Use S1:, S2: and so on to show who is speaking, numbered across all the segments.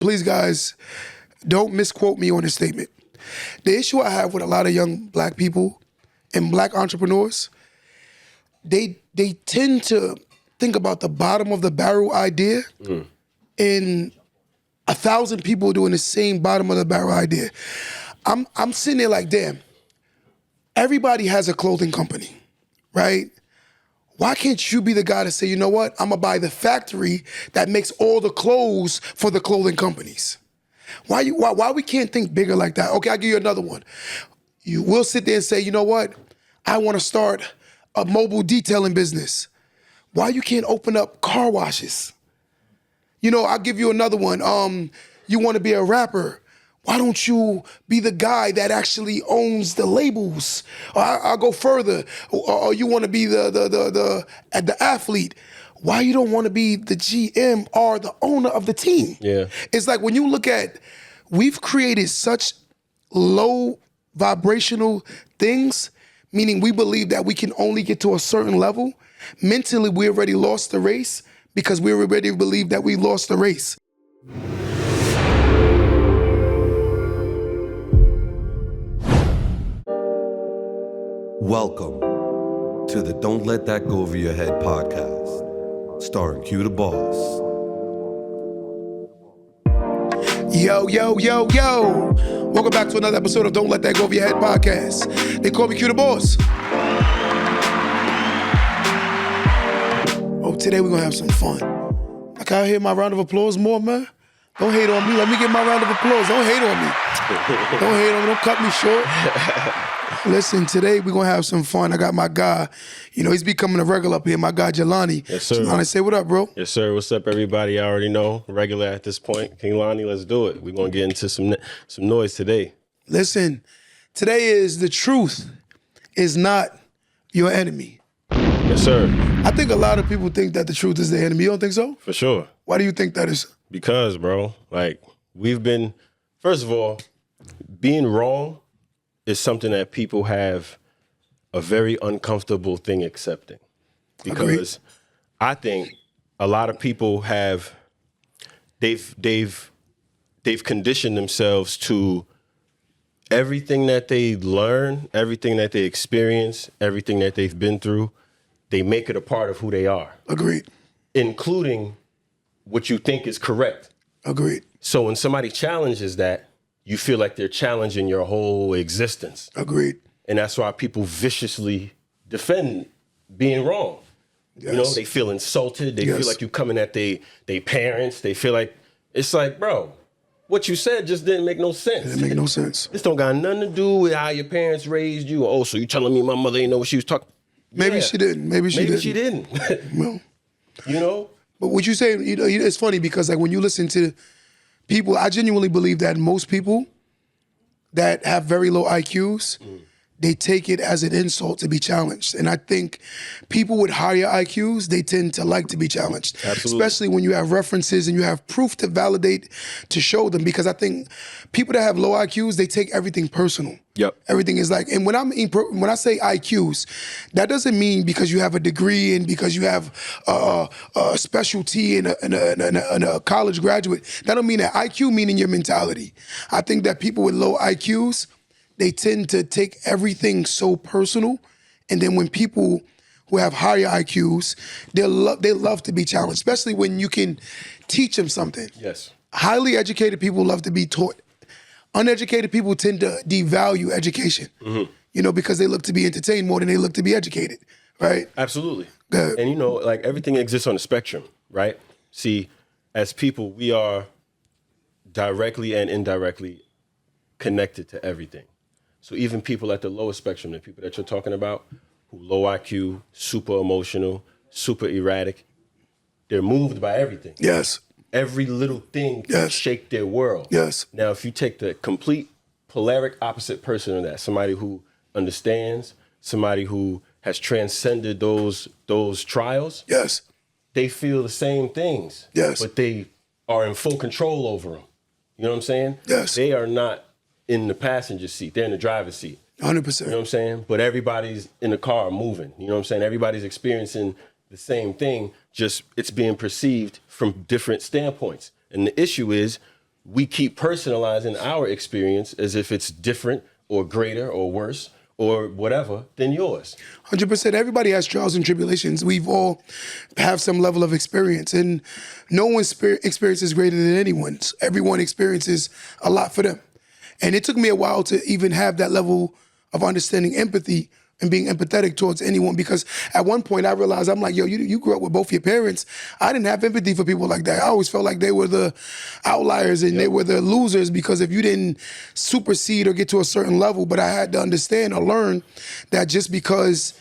S1: please guys, don't misquote me on this statement. The issue I have with a lot of young black people and black entrepreneurs, they tend to think about the bottom of the barrel idea and 1,000 people doing the same bottom of the barrel idea. I'm sitting there like, damn, everybody has a clothing company, right? Why can't you be the guy to say, you know what, I'm gonna buy the factory that makes all the clothes for the clothing companies? Why we can't think bigger like that? Okay, I'll give you another one. You will sit there and say, you know what, I wanna start a mobile detailing business. Why you can't open up car washes? You know, I'll give you another one. You wanna be a rapper. Why don't you be the guy that actually owns the labels? Or I'll go further. Or you want to be the athlete. Why you don't want to be the GM or the owner of the team?
S2: Yeah.
S1: It's like when you look at, we've created such low vibrational things, meaning we believe that we can only get to a certain level. Mentally, we already lost the race because we already believe that we lost the race.
S3: Welcome to the Don't Let That Go Over Your Head podcast, starring Q the Boss.
S1: Yo, yo, yo, yo. Welcome back to another episode of Don't Let That Go Over Your Head podcast. They call me Q the Boss. Oh, today we're gonna have some fun. Like, I hear my round of applause more, man. Don't hate on me. Let me get my round of applause. Don't hate on me. Don't hate on me. Don't cut me short. Listen, today we're going to have some fun. I got my guy, you know, he's becoming a regular up here, my guy, Jelani.
S2: Yes, sir.
S1: Jelani, say what up, bro?
S2: Yes, sir. What's up, everybody? I already know. Regular at this point. King Lonnie, let's do it. We're going to get into some noise today.
S1: Listen, today is the truth is not your enemy.
S2: Yes, sir.
S1: I think a lot of people think that the truth is the enemy. You don't think so?
S2: For sure.
S1: Why do you think that is?
S2: Because, bro, like, we've been, first of all, being wrong is something that people have a very uncomfortable thing accepting. Because I think a lot of people have, they've conditioned themselves to everything that they learn, everything that they experience, everything that they've been through, they make it a part of who they are.
S1: Agreed.
S2: Including what you think is correct.
S1: Agreed.
S2: So when somebody challenges that, you feel like they're challenging your whole existence.
S1: Agreed.
S2: And that's why people viciously defend being wrong.
S1: Yes.
S2: You know, they feel insulted. They
S1: Yes.
S2: feel like you coming at they parents. They feel like, it's like, bro, what you said just didn't make no sense.
S1: It didn't make no sense.
S2: This don't got nothing to do with how your parents raised you. Oh, so you telling me my mother ain't know what she was talking?
S1: Maybe
S2: Yeah.
S1: she didn't. Maybe she
S2: didn't.
S1: Well,
S2: You know?
S1: but what you say, you know, it's funny because like when you listen to people, I genuinely believe that most people that have very low IQs, they take it as an insult to be challenged. And I think people with higher IQs, they tend to like to be challenged.
S2: Absolutely.
S1: Especially when you have references and you have proof to validate, to show them. Because I think people that have low IQs, they take everything personal.
S2: Yep.
S1: Everything is like, and when I say IQs, that doesn't mean because you have a degree and because you have a specialty and a college graduate. That don't mean that. IQ meaning your mentality. I think that people with low IQs, they tend to take everything so personal, and then when people who have higher IQs, they love to be challenged, especially when you can teach them something.
S2: Yes.
S1: Highly educated people love to be taught. Uneducated people tend to devalue education, you know, because they look to be entertained more than they look to be educated, right?
S2: Absolutely.
S1: Good.
S2: And you know, like everything exists on a spectrum, right? See, as people, we are directly and indirectly connected to everything. So even people at the lowest spectrum, the people that you're talking about, who low IQ, super emotional, super erratic, they're moved by everything.
S1: Yes.
S2: Every little thing can
S1: Yes.
S2: shake their world.
S1: Yes.
S2: Now, if you take the complete polaric opposite person of that, somebody who understands, somebody who has transcended those trials,
S1: Yes.
S2: they feel the same things.
S1: Yes.
S2: But they are in full control over them. You know what I'm saying?
S1: Yes.
S2: They are not in the passenger seat. They're in the driver's seat.
S1: 100%.
S2: You know what I'm saying? But everybody's in the car moving. You know what I'm saying? Everybody's experiencing the same thing, just it's being perceived from different standpoints. And the issue is we keep personalizing our experience as if it's different or greater or worse or whatever than yours.
S1: 100%. Everybody has trials and tribulations. We've all have some level of experience, and no one's experience is greater than anyone's. Everyone experiences a lot for them. And it took me a while to even have that level of understanding empathy and being empathetic towards anyone, because at one point I realized, I'm like, yo, you grew up with both your parents. I didn't have empathy for people like that. I always felt like they were the outliers and they were the losers, because if you didn't supersede or get to a certain level, but I had to understand or learn that just because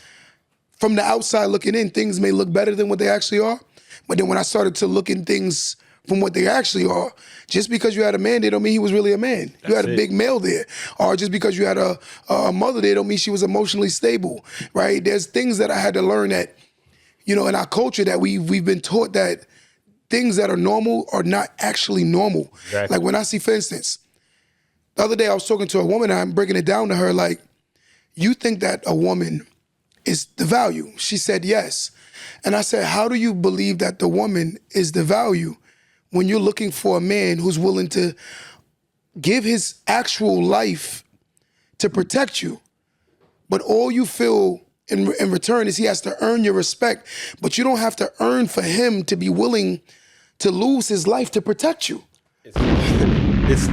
S1: from the outside looking in, things may look better than what they actually are. But then when I started to look in things from what they actually are, just because you had a man there don't mean he was really a man. You had a big male there. Or just because you had a mother there don't mean she was emotionally stable, right? There's things that I had to learn that, in our culture that we've been taught that things that are normal are not actually normal.
S2: Exactly.
S1: Like when I see, for instance, the other day I was talking to a woman and I'm breaking it down to her like, you think that a woman is the value? She said yes. And I said, how do you believe that the woman is the value when you're looking for a man who's willing to give his actual life to protect you, but all you feel in return is he has to earn your respect, but you don't have to earn for him to be willing to lose his life to protect you?
S2: That's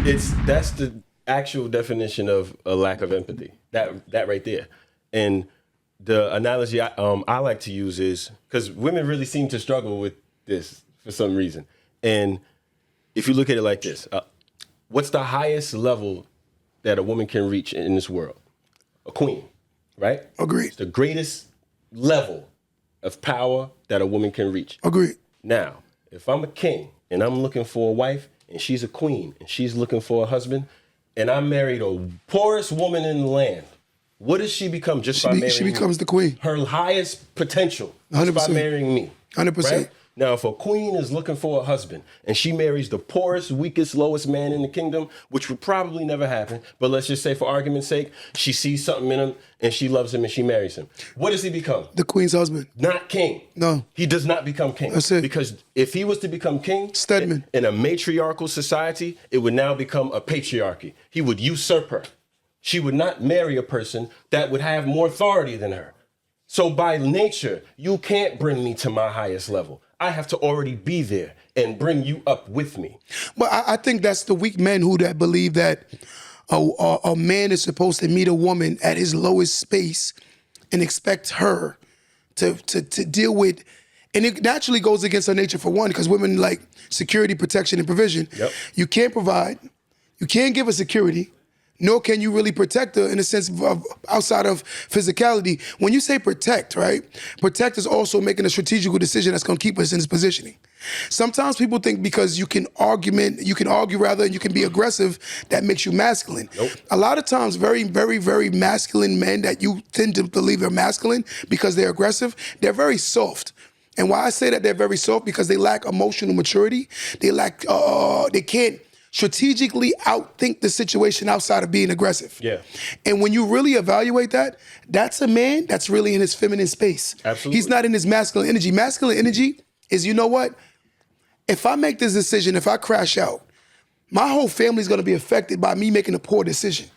S2: the actual definition of a lack of empathy. That right there. And the analogy I like to use is, because women really seem to struggle with this for some reason. And if you look at it like this, what's the highest level that a woman can reach in this world? A queen, right?
S1: Agreed.
S2: It's the greatest level of power that a woman can reach.
S1: Agreed.
S2: Now, if I'm a king and I'm looking for a wife and she's a queen and she's looking for a husband, and I married the poorest woman in the land, what does she become just by marrying me?
S1: She becomes the queen.
S2: Her highest potential just
S1: 100%.
S2: by marrying me.
S1: 100%.
S2: Right? Now, if a queen is looking for a husband and she marries the poorest, weakest, lowest man in the kingdom, which would probably never happen, but let's just say for argument's sake, she sees something in him and she loves him and she marries him. What does he become?
S1: The queen's husband.
S2: Not king.
S1: No.
S2: He does not become king.
S1: That's it.
S2: Because if he was to become king
S1: Stedman.
S2: in a matriarchal society, it would now become a patriarchy. He would usurp her. She would not marry a person that would have more authority than her. So by nature, you can't bring me to my highest level. I have to already be there and bring you up with me.
S1: But I think that's the weak men who that believe that a man is supposed to meet a woman at his lowest space and expect her to deal with. And it naturally goes against our nature, for one, because women like security, protection, and provision.
S2: Yep.
S1: You can't provide. You can't give her security. Nor can you really protect her in a sense of outside of physicality. When you say protect, right? Protect is also making a strategical decision that's going to keep us in this positioning. Sometimes people think because you can argue and you can be aggressive, that makes you masculine.
S2: Nope.
S1: A lot of times, very, very, very masculine men that you tend to believe are masculine because they're aggressive, they're very soft. And why I say that they're very soft, because they lack emotional maturity. They can't strategically outthink the situation outside of being aggressive.
S2: Yeah.
S1: And when you really evaluate that, that's a man that's really in his feminine space.
S2: Absolutely.
S1: He's not in his masculine energy. Masculine energy is, you know what? If I make this decision, if I crash out, my whole family's gonna be affected by me making a poor decision.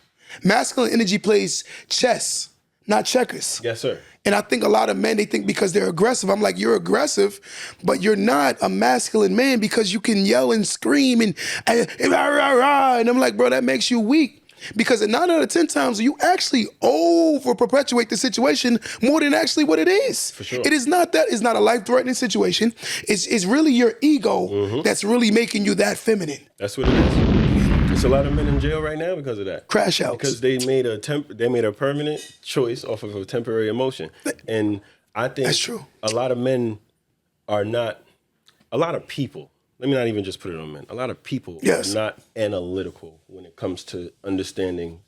S1: Masculine energy plays chess, not checkers.
S2: Yes, sir.
S1: And I think a lot of men, they think because they're aggressive, I'm like, you're aggressive, but you're not a masculine man because you can yell and scream and I'm like, bro, that makes you weak. Because 9 out of 10 times, you actually over-perpetuate the situation more than actually what it is.
S2: For sure.
S1: It is not that. It's not a life-threatening situation. It's really your ego that's really making you that feminine.
S2: That's what it is. There's a lot of men in jail right now because of that.
S1: Crash outs.
S2: Because they made a permanent choice off of a temporary emotion. And I think
S1: That's true.
S2: a lot of men are not, a lot of people, let me not even just put it on men, a lot of people
S1: Yes.
S2: are not analytical when it comes to understanding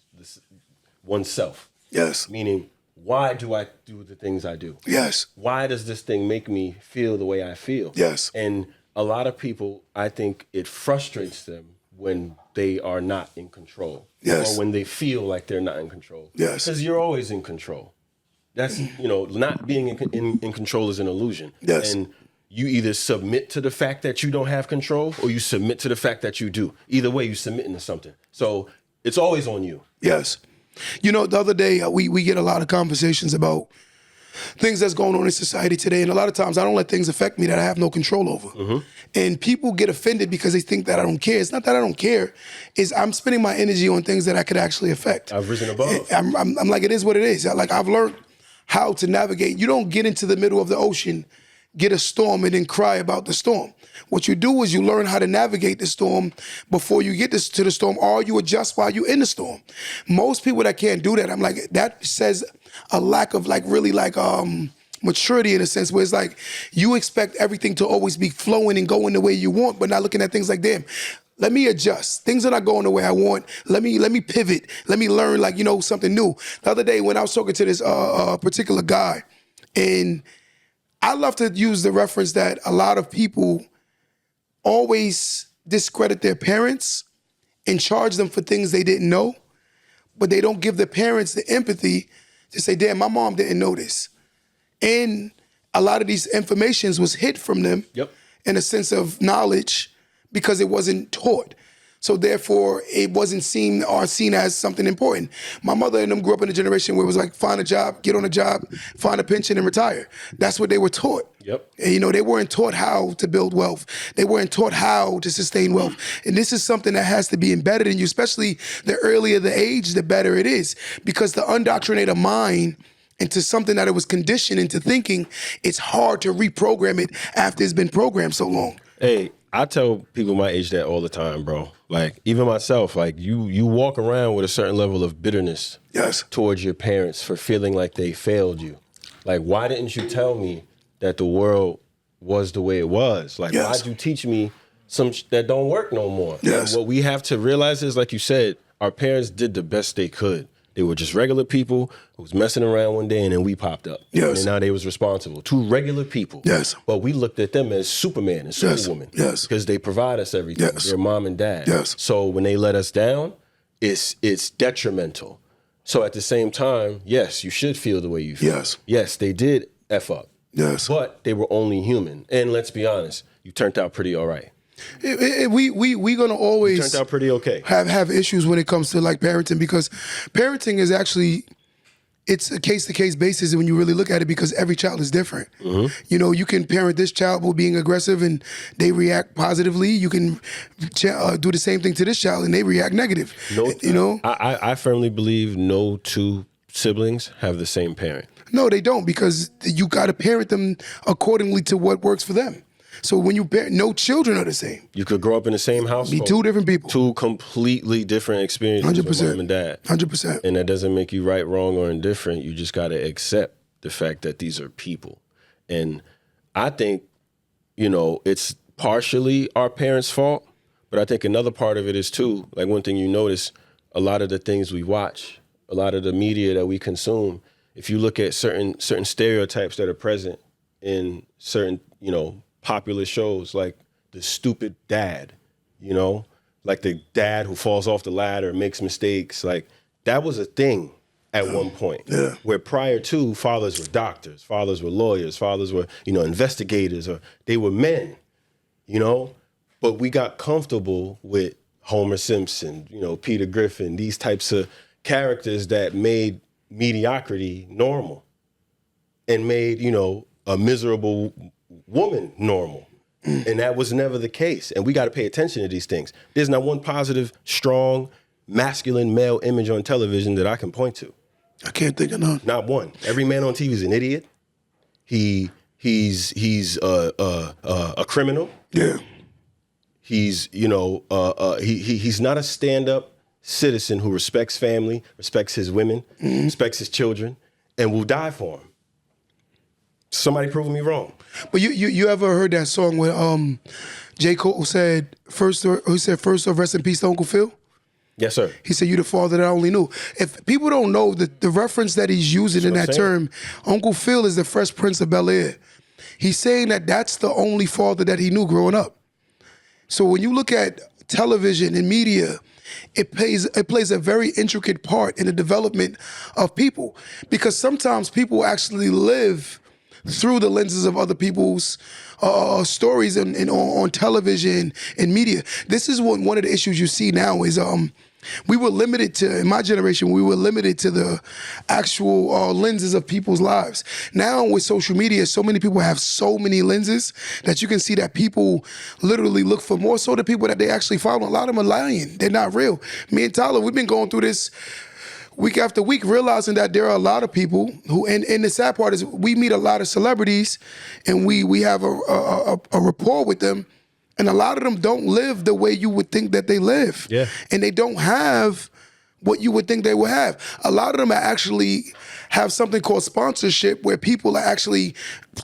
S2: oneself.
S1: Yes.
S2: Meaning, why do I do the things I do?
S1: Yes.
S2: Why does this thing make me feel the way I feel?
S1: Yes.
S2: And a lot of people, I think it frustrates them when they are not in control.
S1: Yes.
S2: Or when they feel like they're not in control.
S1: Yes.
S2: Because you're always in control. That's, not being in control is an illusion.
S1: Yes.
S2: And you either submit to the fact that you don't have control or you submit to the fact that you do. Either way, you're submitting to something. So it's always on you.
S1: Yes. You know, the other day, we get a lot of conversations about things that's going on in society today. And a lot of times I don't let things affect me that I have no control over. And people get offended because they think that I don't care. It's not that I don't care. It's I'm spending my energy on things that I could actually affect.
S2: I've risen above.
S1: I'm like, it is what it is. Like, I've learned how to navigate. You don't get into the middle of the ocean, get a storm, and then cry about the storm. What you do is you learn how to navigate the storm before you get to the storm, or you adjust while you're in the storm. Most people that can't do that, I'm like, that says a lack of maturity in a sense, where it's like you expect everything to always be flowing and going the way you want, but not looking at things like, damn, let me adjust. Things are not going the way I want. Let me pivot. Let me learn, something new. The other day when I was talking to this particular guy, and I love to use the reference that a lot of people always discredit their parents and charge them for things they didn't know, but they don't give the parents the empathy to say, damn, my mom didn't know this. And a lot of these informations was hid from them in a sense of knowledge because it wasn't taught. So therefore, it wasn't seen as something important. My mother and them grew up in a generation where it was like, find a job, get on a job, find a pension, and retire. That's what they were taught. And, they weren't taught how to build wealth. They weren't taught how to sustain wealth. And this is something that has to be embedded in you, especially the earlier the age, the better it is. Because to indoctrinate a mind into something that it was conditioned into thinking, it's hard to reprogram it after it's been programmed so long.
S2: Hey, I tell people my age that all the time, bro. Like, even myself, like, you walk around with a certain level of bitterness towards your parents for feeling like they failed you. Like, why didn't you tell me that the world was the way it was? Like, why'd you teach me some that don't work no more? Like, what we have to realize is, like you said, our parents did the best they could. They were just regular people who was messing around one day, and then we popped up. And now they was responsible. Two regular people. But we looked at them as Superman and Superwoman. Because they provide us everything. Their mom and dad. So when they let us down, it's detrimental. So at the same time, yes, you should feel the way you feel. Yes, they did F up. But they were only human. And let's be honest, you turned out pretty all right.
S1: We gonna always
S2: turned out pretty okay.
S1: Have issues when it comes to like parenting, because parenting is actually, it's a case-to-case basis when you really look at it, because every child is different. You can parent this child with being aggressive and they react positively. You can do the same thing to this child and they react negative.
S2: I firmly believe no two siblings have the same parent.
S1: No, they don't, because you got to parent them accordingly to what works for them. So when you parent, no children are the same.
S2: You could grow up in the same household.
S1: Be two different people.
S2: Two completely different experiences
S1: 100%.
S2: with mom and dad.
S1: 100%.
S2: And that doesn't make you right, wrong, or indifferent. You just got to accept the fact that these are people. And I think, it's partially our parents' fault, but I think another part of it is too, like one thing you notice, a lot of the things we watch, a lot of the media that we consume, if you look at certain stereotypes that are present in certain, popular shows, like the stupid dad, like the dad who falls off the ladder, makes mistakes. Like, that was a thing at one point. Where prior to, fathers were doctors, fathers were lawyers, fathers were, investigators, or they were men, But we got comfortable with Homer Simpson, Peter Griffin, these types of characters that made mediocrity normal and made, a miserable woman normal. And that was never the case. And we got to pay attention to these things. There's not one positive, strong, masculine male image on television that I can point to.
S1: I can't think of none.
S2: Not one. Every man on TV is an idiot. He's a criminal. He's he's not a stand-up citizen who respects family, respects his women, respects his children, and will die for him. Somebody proving me wrong.
S1: But you ever heard that song where J. Cole said, first off, rest in peace to Uncle Phil?
S2: Yes, sir.
S1: He said, you the father that I only knew. If people don't know the reference that he's using in that term, Uncle Phil is the Fresh Prince of Bel-Air. He's saying that that's the only father that he knew growing up. So when you look at television and media, it plays a very intricate part in the development of people, because sometimes people actually live through the lenses of other people's stories and on television and media. This is one of the issues you see now is we were limited to, in my generation, we were limited to the actual lenses of people's lives. Now with social media, so many people have so many lenses that you can see that people literally look for more so the people that they actually follow. A lot of them are lying. They're not real. Me and Tyler, we've been going through this week after week, realizing that there are a lot of people who, and the sad part is we meet a lot of celebrities and we have a rapport with them. And a lot of them don't live the way you would think that they live.
S2: Yeah.
S1: And they don't have what you would think they would have. A lot of them actually have something called sponsorship where people are actually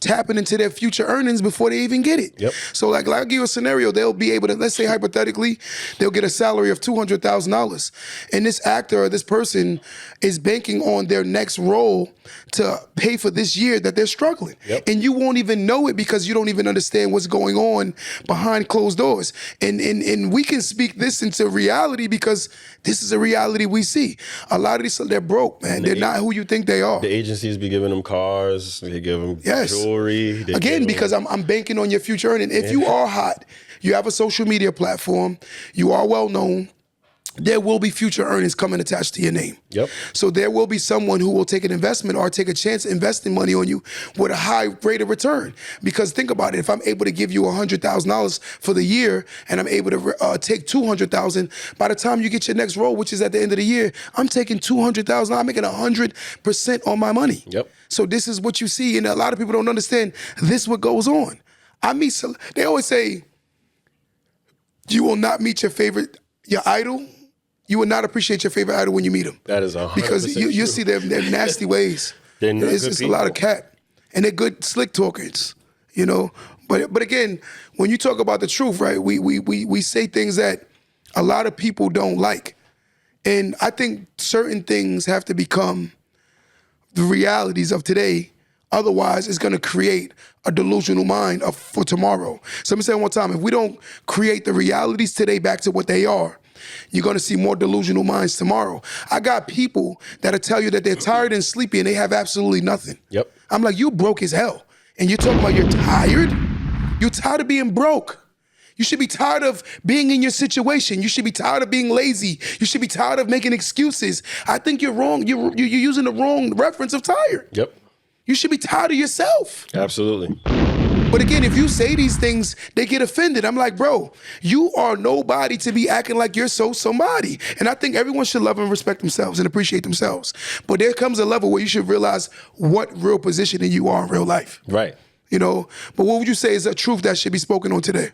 S1: tapping into their future earnings before they even get it.
S2: Yep.
S1: So like I'll give you a scenario. They'll be able to, let's say hypothetically, they'll get a salary of $200,000. And this actor or this person is banking on their next role to pay for this year that they're struggling.
S2: Yep.
S1: And you won't even know it because you don't even understand what's going on behind closed doors. And we can speak this into reality because this is a reality we see. A lot of these, they're broke, man. They're not who you think they are.
S2: The agencies be giving them cars. They give them jewelry.
S1: Again, because I'm banking on your future earning. If you are hot, you have a social media platform, you are well known, there will be future earnings coming attached to your name.
S2: Yep.
S1: So there will be someone who will take an investment or take a chance investing money on you with a high rate of return. Because think about it, if I'm able to give you $100,000 for the year and I'm able to take $200,000, by the time you get your next role, which is at the end of the year, I'm taking $200,000. I'm making 100% on my money.
S2: Yep.
S1: So this is what you see, and a lot of people don't understand this what goes on. They always say, you will not meet your idol. You will not appreciate your favorite idol when you meet them.
S2: That is 100%
S1: because you see their nasty ways.
S2: They're not
S1: it's
S2: good
S1: just
S2: people.
S1: a lot of cat, and they're good slick talkers, you know. But again, when you talk about the truth, right? We say things that a lot of people don't like, and I think certain things have to become the realities of today. Otherwise, it's going to create a delusional mind for tomorrow. So let me say it one time: if we don't create the realities today back to what they are, you're going to see more delusional minds tomorrow. I got people that'll tell you that they're tired and sleepy and they have absolutely nothing.
S2: Yep.
S1: I'm like, you broke as hell. And you're talking about you're tired? You're tired of being broke. You should be tired of being in your situation. You should be tired of being lazy. You should be tired of making excuses. I think you're wrong. You're using the wrong reference of tired.
S2: Yep.
S1: You should be tired of yourself.
S2: Absolutely.
S1: But again, if you say these things, they get offended. I'm like, bro, you are nobody to be acting like you're somebody. And I think everyone should love and respect themselves and appreciate themselves. But there comes a level where you should realize what real positioning you are in real life.
S2: Right.
S1: You know, but what would you say is a truth that should be spoken on today?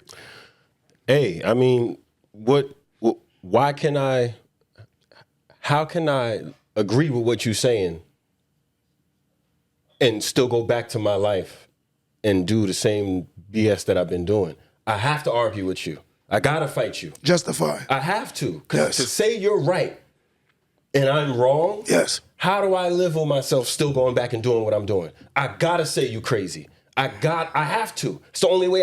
S2: Hey, I mean, how can I agree with what you're saying and still go back to my life and do the same BS that I've been doing? I have to argue with you. I gotta fight you.
S1: Justify.
S2: I have to.
S1: Yes.
S2: To say you're right and I'm wrong,
S1: Yes.
S2: how do I live with myself still going back and doing what I'm doing? I gotta say you crazy. I have to. It's the only way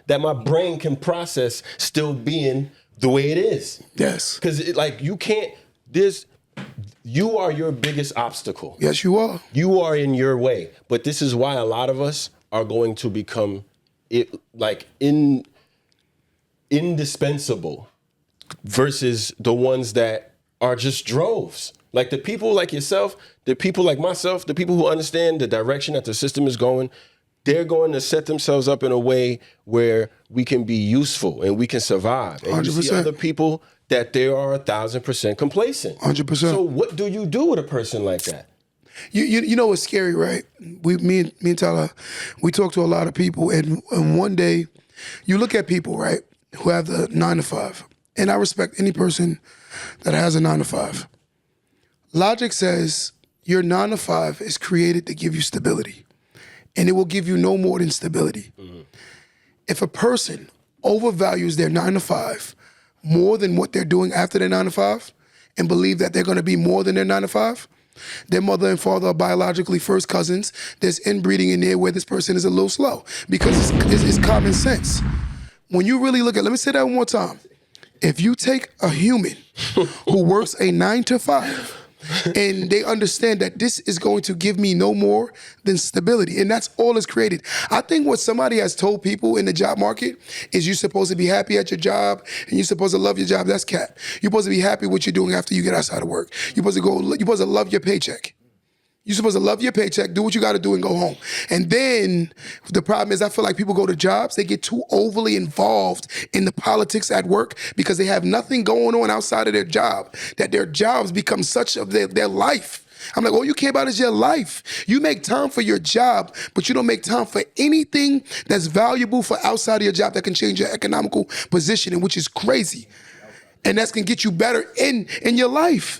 S2: that my brain can process still being the way it is.
S1: Yes.
S2: Because you are your biggest obstacle.
S1: Yes, you are.
S2: You are in your way. But this is why a lot of us are going to become indispensable versus the ones that are just droves. Like the people like yourself, the people like myself, the people who understand the direction that the system is going, they're going to set themselves up in a way where we can be useful and we can survive. And you see
S1: 100%.
S2: other people that they are 1,000% complacent.
S1: 100%.
S2: So what do you do with a person like that?
S1: You know what's scary, right? Me and Tyler, we talk to a lot of people, and one day, you look at people, right, who have the 9 to 5, and I respect any person that has a 9 to 5. Logic says your 9 to 5 is created to give you stability, and it will give you no more than stability. Mm-hmm. If a person overvalues their 9 to 5 more than what they're doing after their 9 to 5, and believe that they're going to be more than their 9 to 5, their mother and father are biologically first cousins. There's inbreeding in there where this person is a little slow because it's common sense. When you really look at, let me say that one more time. If you take a human who works a 9 to 5 And they understand that this is going to give me no more than stability. And that's all it's created. I think what somebody has told people in the job market is you're supposed to be happy at your job and you're supposed to love your job. That's cap. You're supposed to be happy what you're doing after you get outside of work. You're supposed to love your paycheck. You're supposed to love your paycheck, do what you got to do, and go home. And then the problem is I feel like people go to jobs, they get too overly involved in the politics at work because they have nothing going on outside of their job, that their jobs become such of their life. I'm like, all you care about is your life. You make time for your job, but you don't make time for anything that's valuable for outside of your job that can change your economical positioning, which is crazy. And that's going to get you better in your life.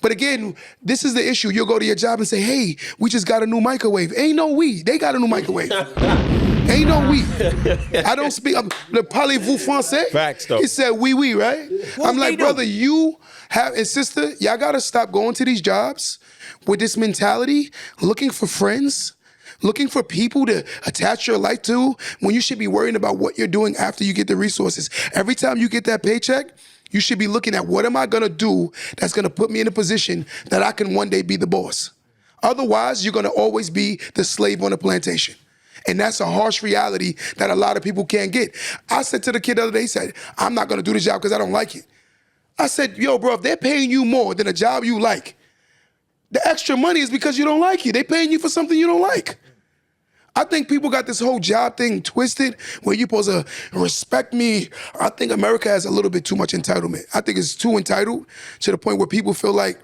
S1: But again, this is the issue. You'll go to your job and say, hey, we just got a new microwave. Ain't no we. They got a new microwave. Ain't no we. I don't speak. Le parlez-vous français?
S2: Facts, though.
S1: It said oui, right? I'm like, brother, you have, and sister, y'all got to stop going to these jobs with this mentality, looking for friends, looking for people to attach your life to when you should be worrying about what you're doing after you get the resources. Every time you get that paycheck, you should be looking at what am I gonna do that's gonna put me in a position that I can one day be the boss. Otherwise, you're gonna always be the slave on the plantation. And that's a harsh reality that a lot of people can't get. I said to the kid the other day, he said, I'm not gonna do this job because I don't like it. I said, yo, bro, if they're paying you more than a job you like, the extra money is because you don't like it. They're paying you for something you don't like. I think people got this whole job thing twisted where you're supposed to respect me. I think America has a little bit too much entitlement. I think it's too entitled to the point where people feel like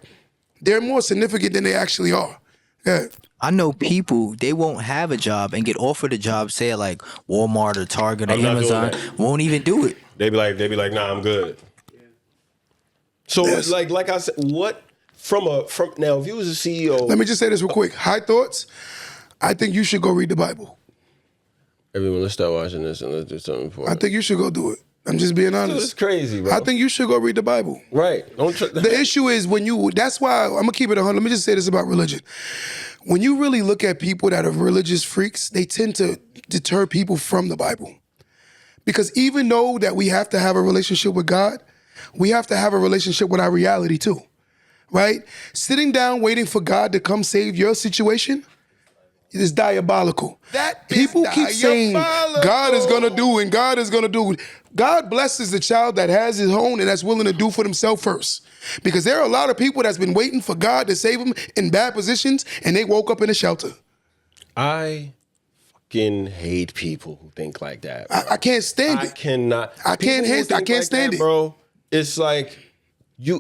S1: they're more significant than they actually are. Yeah.
S4: I know people, they won't have a job and get offered a job, say at like Walmart or Target or
S2: I'm not doing
S4: Amazon,
S2: that.
S4: won't even do it.
S2: They be like, nah, I'm good. So
S1: Yes.
S2: like I said, what from now if you was a CEO,
S1: Let me just say this real quick. High thoughts. I think you should go read the Bible.
S2: everyone, let's start watching this and let's do something for
S1: I
S2: it.
S1: think you should go do it. I'm just being
S2: It's
S1: honest.
S2: crazy, bro.
S1: I think you should go read the Bible.
S2: right. Don't
S1: The issue is that's why I'm gonna keep it 100. Let me just say this about religion. When you really look at people that are religious freaks, they tend to deter people from the Bible. Because even though that we have to have a relationship with God, we have to have a relationship with our reality too, right? Sitting down waiting for God to come save your situation is diabolical. People keep saying God is gonna do and God is gonna do. God blesses the child that has his own and that's willing to do for themselves first. Because there are a lot of people that's been waiting for God to save them in bad positions and they woke up in a shelter.
S2: I fucking hate people who think like that. Bro.
S1: I can't stand
S2: I
S1: it.
S2: cannot.
S1: I can't
S2: People who
S1: hate- I
S2: think
S1: can't
S2: like
S1: stand
S2: that,
S1: it.
S2: bro. It's like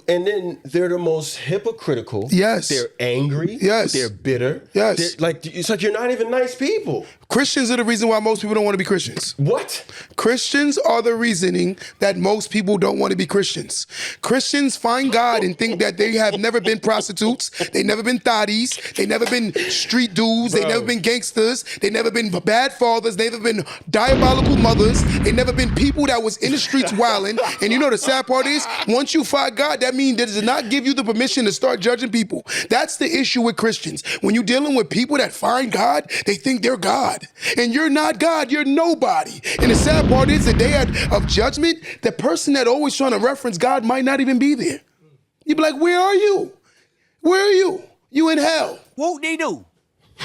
S2: and then they're the most hypocritical.
S1: Yes.
S2: They're angry.
S1: Yes.
S2: They're bitter.
S1: Yes.
S2: It's like you're not even nice people.
S1: Christians are the reason why most people don't want to be Christians.
S2: What?
S1: Christians are the reasoning that most people don't want to be Christians. Christians find God and think that they have never been prostitutes, they never been thotties, they never been street dudes, they never been gangsters, they never been bad fathers, they never been diabolical mothers, they never been people that was in the streets wilding. And you know the sad part is, once you find God, that means that does not give you the permission to start judging people. That's the issue with Christians. When you're dealing with people that find God, they think they're God. And you're not God, you're nobody. And the sad part is the day of judgment, the person that always trying to reference God might not even be there. You'd be like, where are you? Where are you? You in hell.
S4: What they do?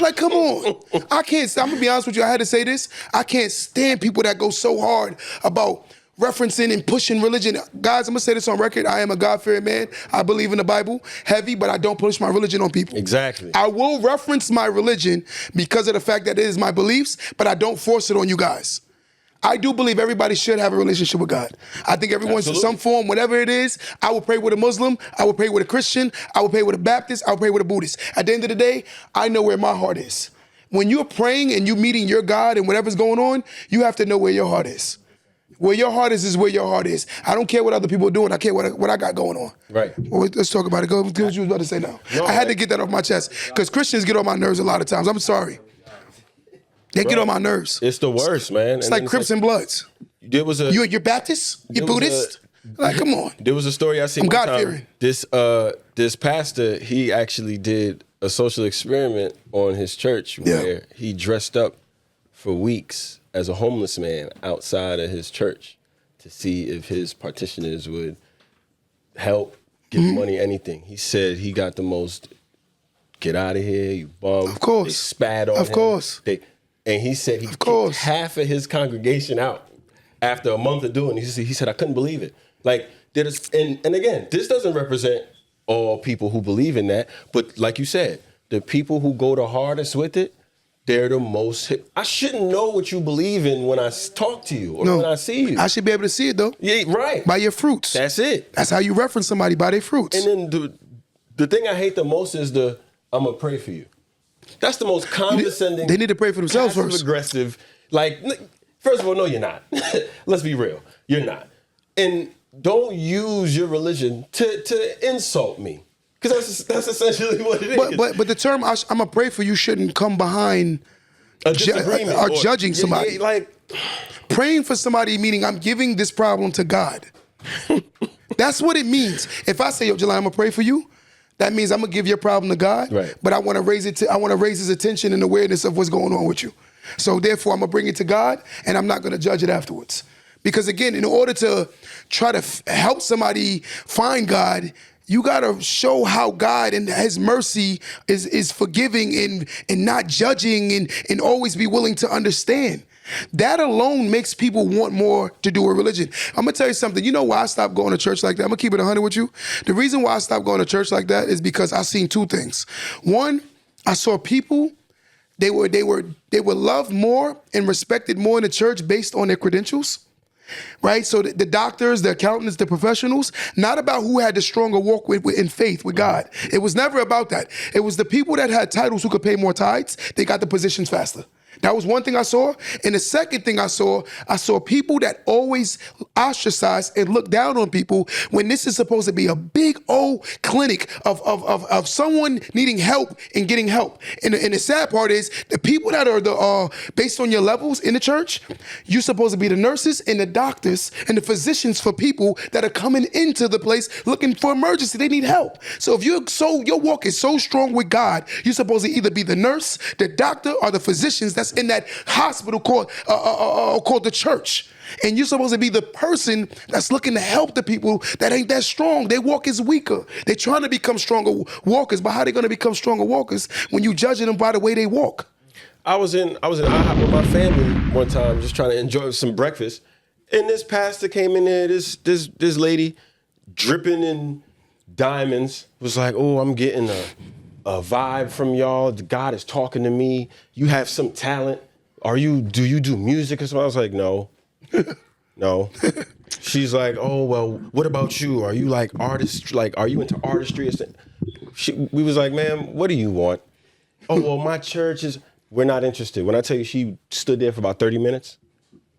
S1: Like, come on. I'm gonna be honest with you, I had to say this. I can't stand people that go so hard about referencing and pushing religion. Guys, I'm gonna say this on record. I am a God-fearing man. I believe in the Bible heavy, but I don't push my religion on people.
S2: Exactly.
S1: I will reference my religion because of the fact that it is my beliefs, but I don't force it on you guys. I do believe everybody should have a relationship with God. I think everyone's in some form, whatever it is. I will pray with a Muslim. I will pray with a Christian. I will pray with a Baptist. I will pray with a Buddhist. At the end of the day, I know where my heart is. When you're praying and you're meeting your God and whatever's going on, you have to know where your heart is. Where your heart is where your heart is. I don't care what other people are doing. I care what I got going on.
S2: Right.
S1: Well, let's talk about it. Go what you was about to say now.
S2: No,
S1: I had to get that off my chest because Christians get on my nerves a lot of times. I'm sorry. They get on my nerves.
S2: It's the worst, man.
S1: It's like Crips and Bloods.
S2: There was a
S1: You're Baptist? You're
S2: There was
S1: Buddhist? Like, come on.
S2: There was a story I seen
S1: I'm
S2: one time.
S1: God-fearing.
S2: This pastor, he actually did a social experiment on his church where he dressed up for weeks as a homeless man outside of his church to see if his parishioners would help give money, anything. He said he got the most, get out of here, you bum.
S1: Of course.
S2: They spat on him.
S1: Of course.
S2: And he said he kicked
S1: course.
S2: half of his congregation out after a month of doing it. He said, I couldn't believe it. Like, and again, this doesn't represent all people who believe in that. But like you said, the people who go the hardest with it, they're the most. I shouldn't know what you believe in when I talk to you or when I see you.
S1: I should be able to see it though.
S2: Yeah, right.
S1: By your fruits.
S2: That's it.
S1: That's how you reference somebody, by their fruits.
S2: And then the thing I hate the most is I'm gonna pray for you. That's the most condescending.
S1: They need to pray for themselves first.
S2: Aggressive. Like, first of all, no, you're not. Let's be real. You're not. And don't use your religion to insult me. Because that's essentially what it is.
S1: But the term I'm gonna pray for you shouldn't come behind
S2: a disagreement
S1: or judging somebody.
S2: Like,
S1: praying for somebody meaning I'm giving this problem to God. That's what it means. If I say, yo, Jelani, I'm gonna pray for you, that means I'm gonna give your problem to God.
S2: Right.
S1: But I want to raise his attention and awareness of what's going on with you. So therefore, I'm gonna bring it to God, and I'm not gonna judge it afterwards. Because again, in order to try to help somebody find God, you gotta show how God and His mercy is forgiving and not judging and always be willing to understand. That alone makes people want more to do with religion. I'm gonna tell you something. You know why I stopped going to church like that? I'm gonna keep it 100 with you. The reason why I stopped going to church like that is because I seen two things. One, I saw people, they were loved more and respected more in the church based on their credentials. Right? So the doctors, the accountants, the professionals, not about who had the stronger walk in faith with God. It was never about that. It was the people that had titles who could pay more tithes, they got the positions faster. That was one thing I saw. And the second thing I saw people that always ostracize and look down on people when this is supposed to be a big old clinic of someone needing help and getting help. And the sad part is the people that are based on your levels in the church, you're supposed to be the nurses and the doctors and the physicians for people that are coming into the place looking for emergency. They need help. So if your walk is so strong with God, you're supposed to either be the nurse, the doctor, or the physicians that's in that hospital called the church. And you're supposed to be the person that's looking to help the people that ain't that strong. Their walk is weaker. They're trying to become stronger walkers, but how they going to become stronger walkers when you judging them by the way they walk?
S2: I was in IHOP with my family one time, just trying to enjoy some breakfast, and this pastor came in there. This lady, dripping in diamonds, was like, "Oh, I'm getting a vibe from y'all. God is talking to me. You have some talent. Do you do music or something?" I was like, no. She's like, "Oh, well, what about you? Are you like artist? Like, are you into artistry or something?" We was like, "Ma'am, what do you want?" "Oh, well, my church is," "We're not interested." When I tell you, she stood there for about 30 minutes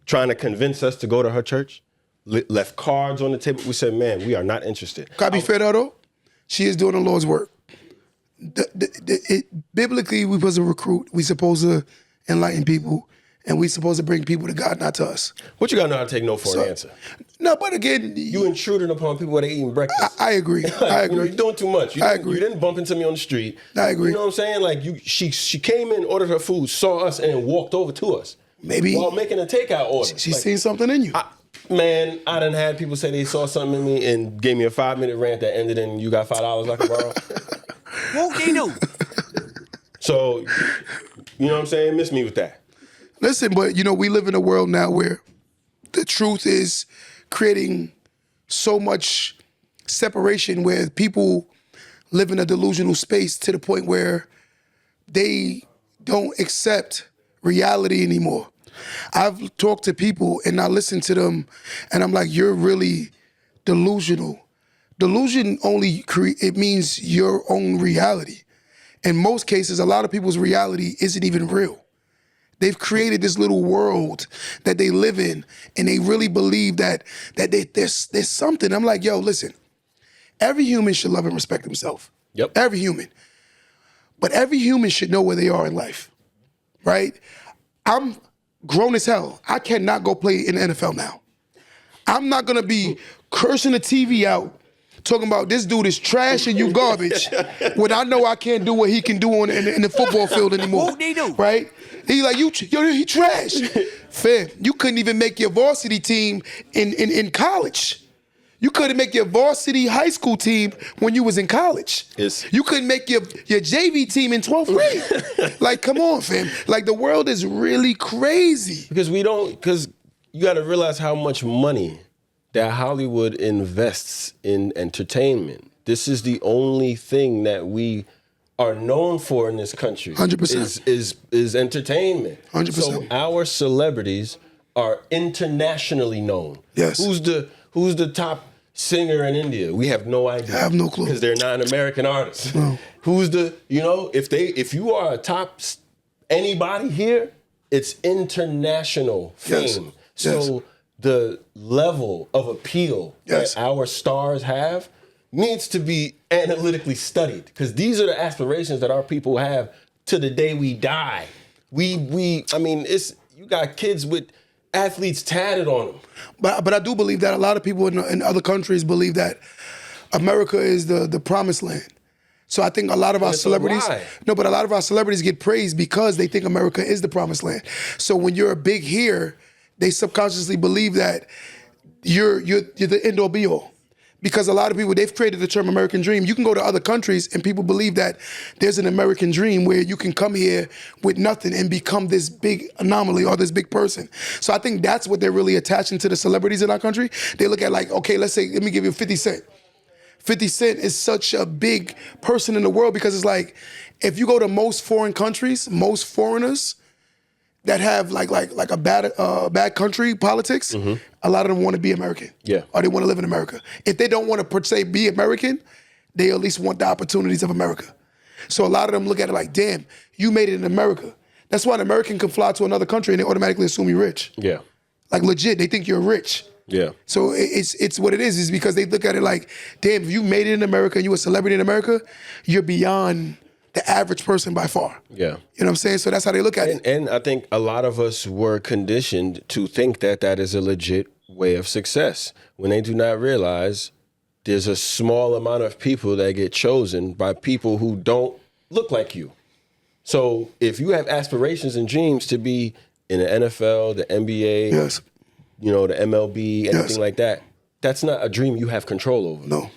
S2: trying to convince us to go to her church, left cards on the table. We said, "Man, we are not interested."
S1: Can I be fair though? She is doing the Lord's work. Biblically, we supposed to recruit. We supposed to enlighten people, and we supposed to bring people to God, not to us.
S2: What you got to know how to take no for an answer?
S1: No, but again,
S2: you intruding upon people while they eating breakfast.
S1: I agree. I agree.
S2: You're doing too much. I agree. You didn't bump into me on the street.
S1: I agree.
S2: You know what I'm saying? Like she came in, ordered her food, saw us, and walked over to us.
S1: Maybe
S2: while making a takeout order.
S1: She's seen something in you.
S2: I done had people say they saw something in me and gave me a 5-minute rant that ended in, "You got $5 I can borrow."
S4: Won't they do?
S2: So, you know what I'm saying? Miss me with that.
S1: Listen, but we live in a world now where the truth is creating so much separation where people live in a delusional space to the point where they don't accept reality anymore. I've talked to people and I listen to them and I'm like, you're really delusional. Delusion only it means your own reality. In most cases, a lot of people's reality isn't even real. They've created this little world that they live in, and they really believe that there's something. I'm like, yo, listen, every human should love and respect himself.
S2: Yep.
S1: Every human. But every human should know where they are in life, right? I'm grown as hell. I cannot go play in the NFL now. I'm not gonna be cursing the TV out, talking about this dude is trash and you garbage, when I know I can't do what he can do in the football field anymore.
S4: What they do?
S1: Right? He like, he trash. Fam, you couldn't even make your varsity team in college. You couldn't make your varsity high school team when you was in college. You couldn't make your JV team in 12th grade. Like, come on, fam. Like, the world is really crazy.
S2: Because you got to realize how much money that Hollywood invests in entertainment. This is the only thing that we are known for in this country.
S1: 100%.
S2: Is entertainment.
S1: 100%.
S2: So our celebrities are internationally known.
S1: Yes.
S2: Who's the top singer in India? We have no idea.
S1: I have no clue.
S2: Because they're not an American artist.
S1: No.
S2: Who's the, if you are a top anybody here, it's international fame.
S1: Yes.
S2: So the level of appeal that our stars have needs to be analytically studied, because these are the aspirations that our people have to the day we die. You got kids with athletes tatted on them.
S1: But I do believe that a lot of people in other countries believe that America is the promised land. So I think a lot of our celebrities, a lot of our celebrities get praised because they think America is the promised land. So when you're big here, they subconsciously believe that you're the end all be all. Because a lot of people, they've created the term American dream. You can go to other countries and people believe that there's an American dream where you can come here with nothing and become this big anomaly or this big person. So I think that's what they're really attaching to the celebrities in our country. They look at, like, okay, let me give you 50 Cent. 50 Cent is such a big person in the world because it's like, if you go to most foreign countries, most foreigners that have like a bad country politics, a lot of them want to be American.
S2: Yeah.
S1: Or they want to live in America. If they don't want to per se be American, they at least want the opportunities of America. So a lot of them look at it like, damn, you made it in America. That's why an American can fly to another country and they automatically assume you're rich.
S2: Yeah.
S1: Like, legit, they think you're rich.
S2: Yeah.
S1: So it's what it is because they look at it like, damn, if you made it in America and you a celebrity in America, you're beyond the average person by far.
S2: Yeah.
S1: You know what I'm saying? So that's how they look at it.
S2: And I think a lot of us were conditioned to think that that is a legit way of success, when they do not realize there's a small amount of people that get chosen by people who don't look like you. So if you have aspirations and dreams to be in the NFL, the NBA,
S1: Yes.
S2: the MLB, anything like that, that's not a dream you have control over.
S1: No.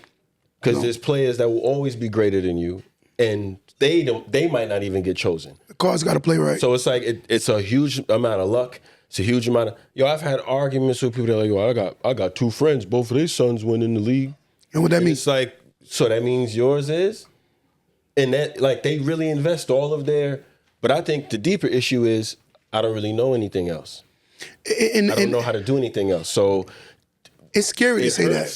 S2: Because there's players that will always be greater than you, and they might not even get chosen.
S1: The cards got to play right.
S2: So it's like it's a huge amount of luck. It's a huge amount of I've had arguments with people that are like, I got two friends, both of their sons went in the league.
S1: And what that means?
S2: It's like, so that means yours is? And that, like, they really invest all of their, but I think the deeper issue is I don't really know anything else. I don't know how to do anything else. So
S1: it's scary to say that.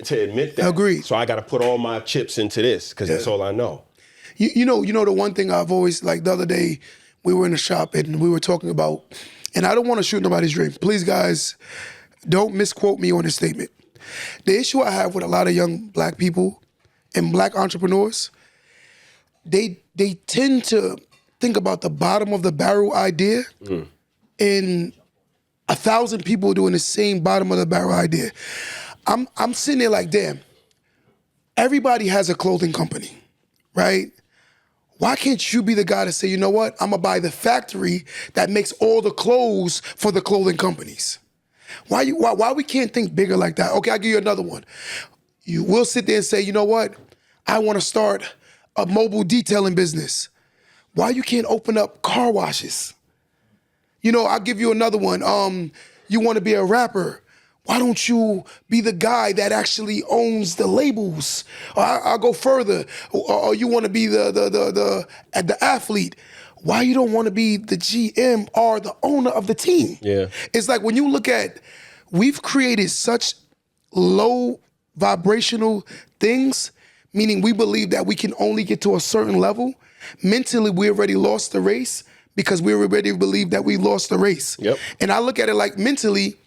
S2: To admit that.
S1: Agreed.
S2: So I got to put all my chips into this because that's all I know.
S1: You know the one thing I've always, like, the other day we were in the shop and we were talking about, and I don't want to shoot nobody's dream. Please, guys, don't misquote me on this statement. The issue I have with a lot of young black people and black entrepreneurs, they tend to think about the bottom of the barrel idea and 1,000 people doing the same bottom of the barrel idea. I'm sitting there like, damn, everybody has a clothing company, right? Why can't you be the guy to say, you know what, I'm gonna buy the factory that makes all the clothes for the clothing companies? Why we can't think bigger like that? Okay, I'll give you another one. You will sit there and say, you know what, I wanna start a mobile detailing business. Why you can't open up car washes? I'll give you another one. You wanna be a rapper. Why don't you be the guy that actually owns the labels? Or I'll go further. Or you want to be the athlete. Why you don't want to be the GM or the owner of the team?
S2: Yeah.
S1: It's like when you look at, we've created such low vibrational things, meaning we believe that we can only get to a certain level. Mentally, we already lost the race because we already believe that we lost the race.
S2: Yep.
S1: And I look at it like mentally,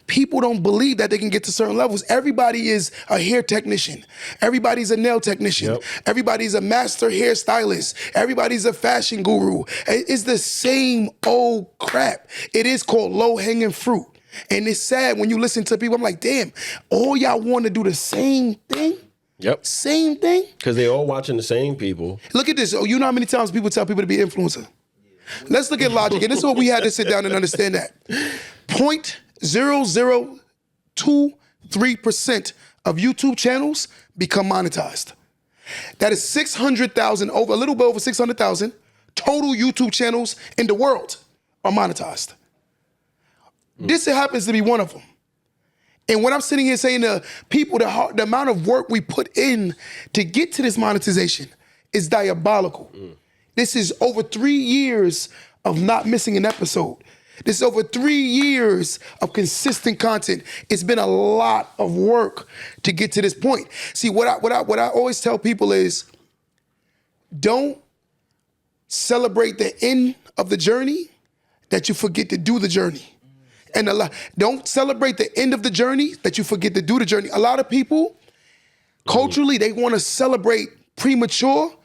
S1: people don't believe that they can get to certain levels. Everybody is a hair technician. Everybody's a nail technician.
S2: Yep.
S1: Everybody's a master hairstylist. Everybody's a fashion guru. It's the same old crap. It is called low-hanging fruit. And it's sad when you listen to people, I'm like, damn, all y'all want to do the same thing?
S2: Yep.
S1: Same thing?
S2: Because they all watching the same people.
S1: Look at this. Oh, you know how many times people tell people to be influencer? Let's look at logic. And this is what we had to sit down and understand that. 0.0023% of YouTube channels become monetized. That is 600,000, over a little bit over 600,000 total YouTube channels in the world are monetized. This happens to be one of them. And when I'm sitting here saying to people, the amount of work we put in to get to this monetization is diabolical. This is over 3 years of not missing an episode. This is over 3 years of consistent content. It's been a lot of work to get to this point. See, what I always tell people is, don't celebrate the end of the journey that you forget to do the journey. And don't celebrate the end of the journey that you forget to do the journey. A lot of people, culturally, they want to celebrate premature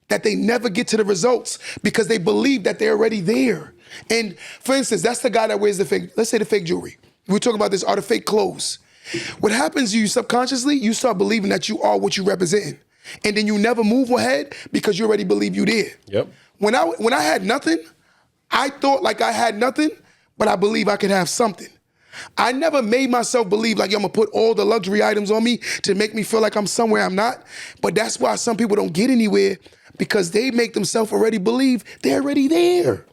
S1: that they never get to the results because they believe that they're already there. And for instance, that's the guy that wears the fake, let's say the fake jewelry. We're talking about this, are the fake clothes. What happens to you subconsciously, you start believing that you are what you represent. And then you never move ahead because you already believe you there.
S2: Yep.
S1: When I had nothing, I thought like I had nothing, but I believe I could have something. I never made myself believe like, I'm gonna put all the luxury items on me to make me feel like I'm somewhere I'm not. But that's why some people don't get anywhere, because they make themselves already believe they're already there.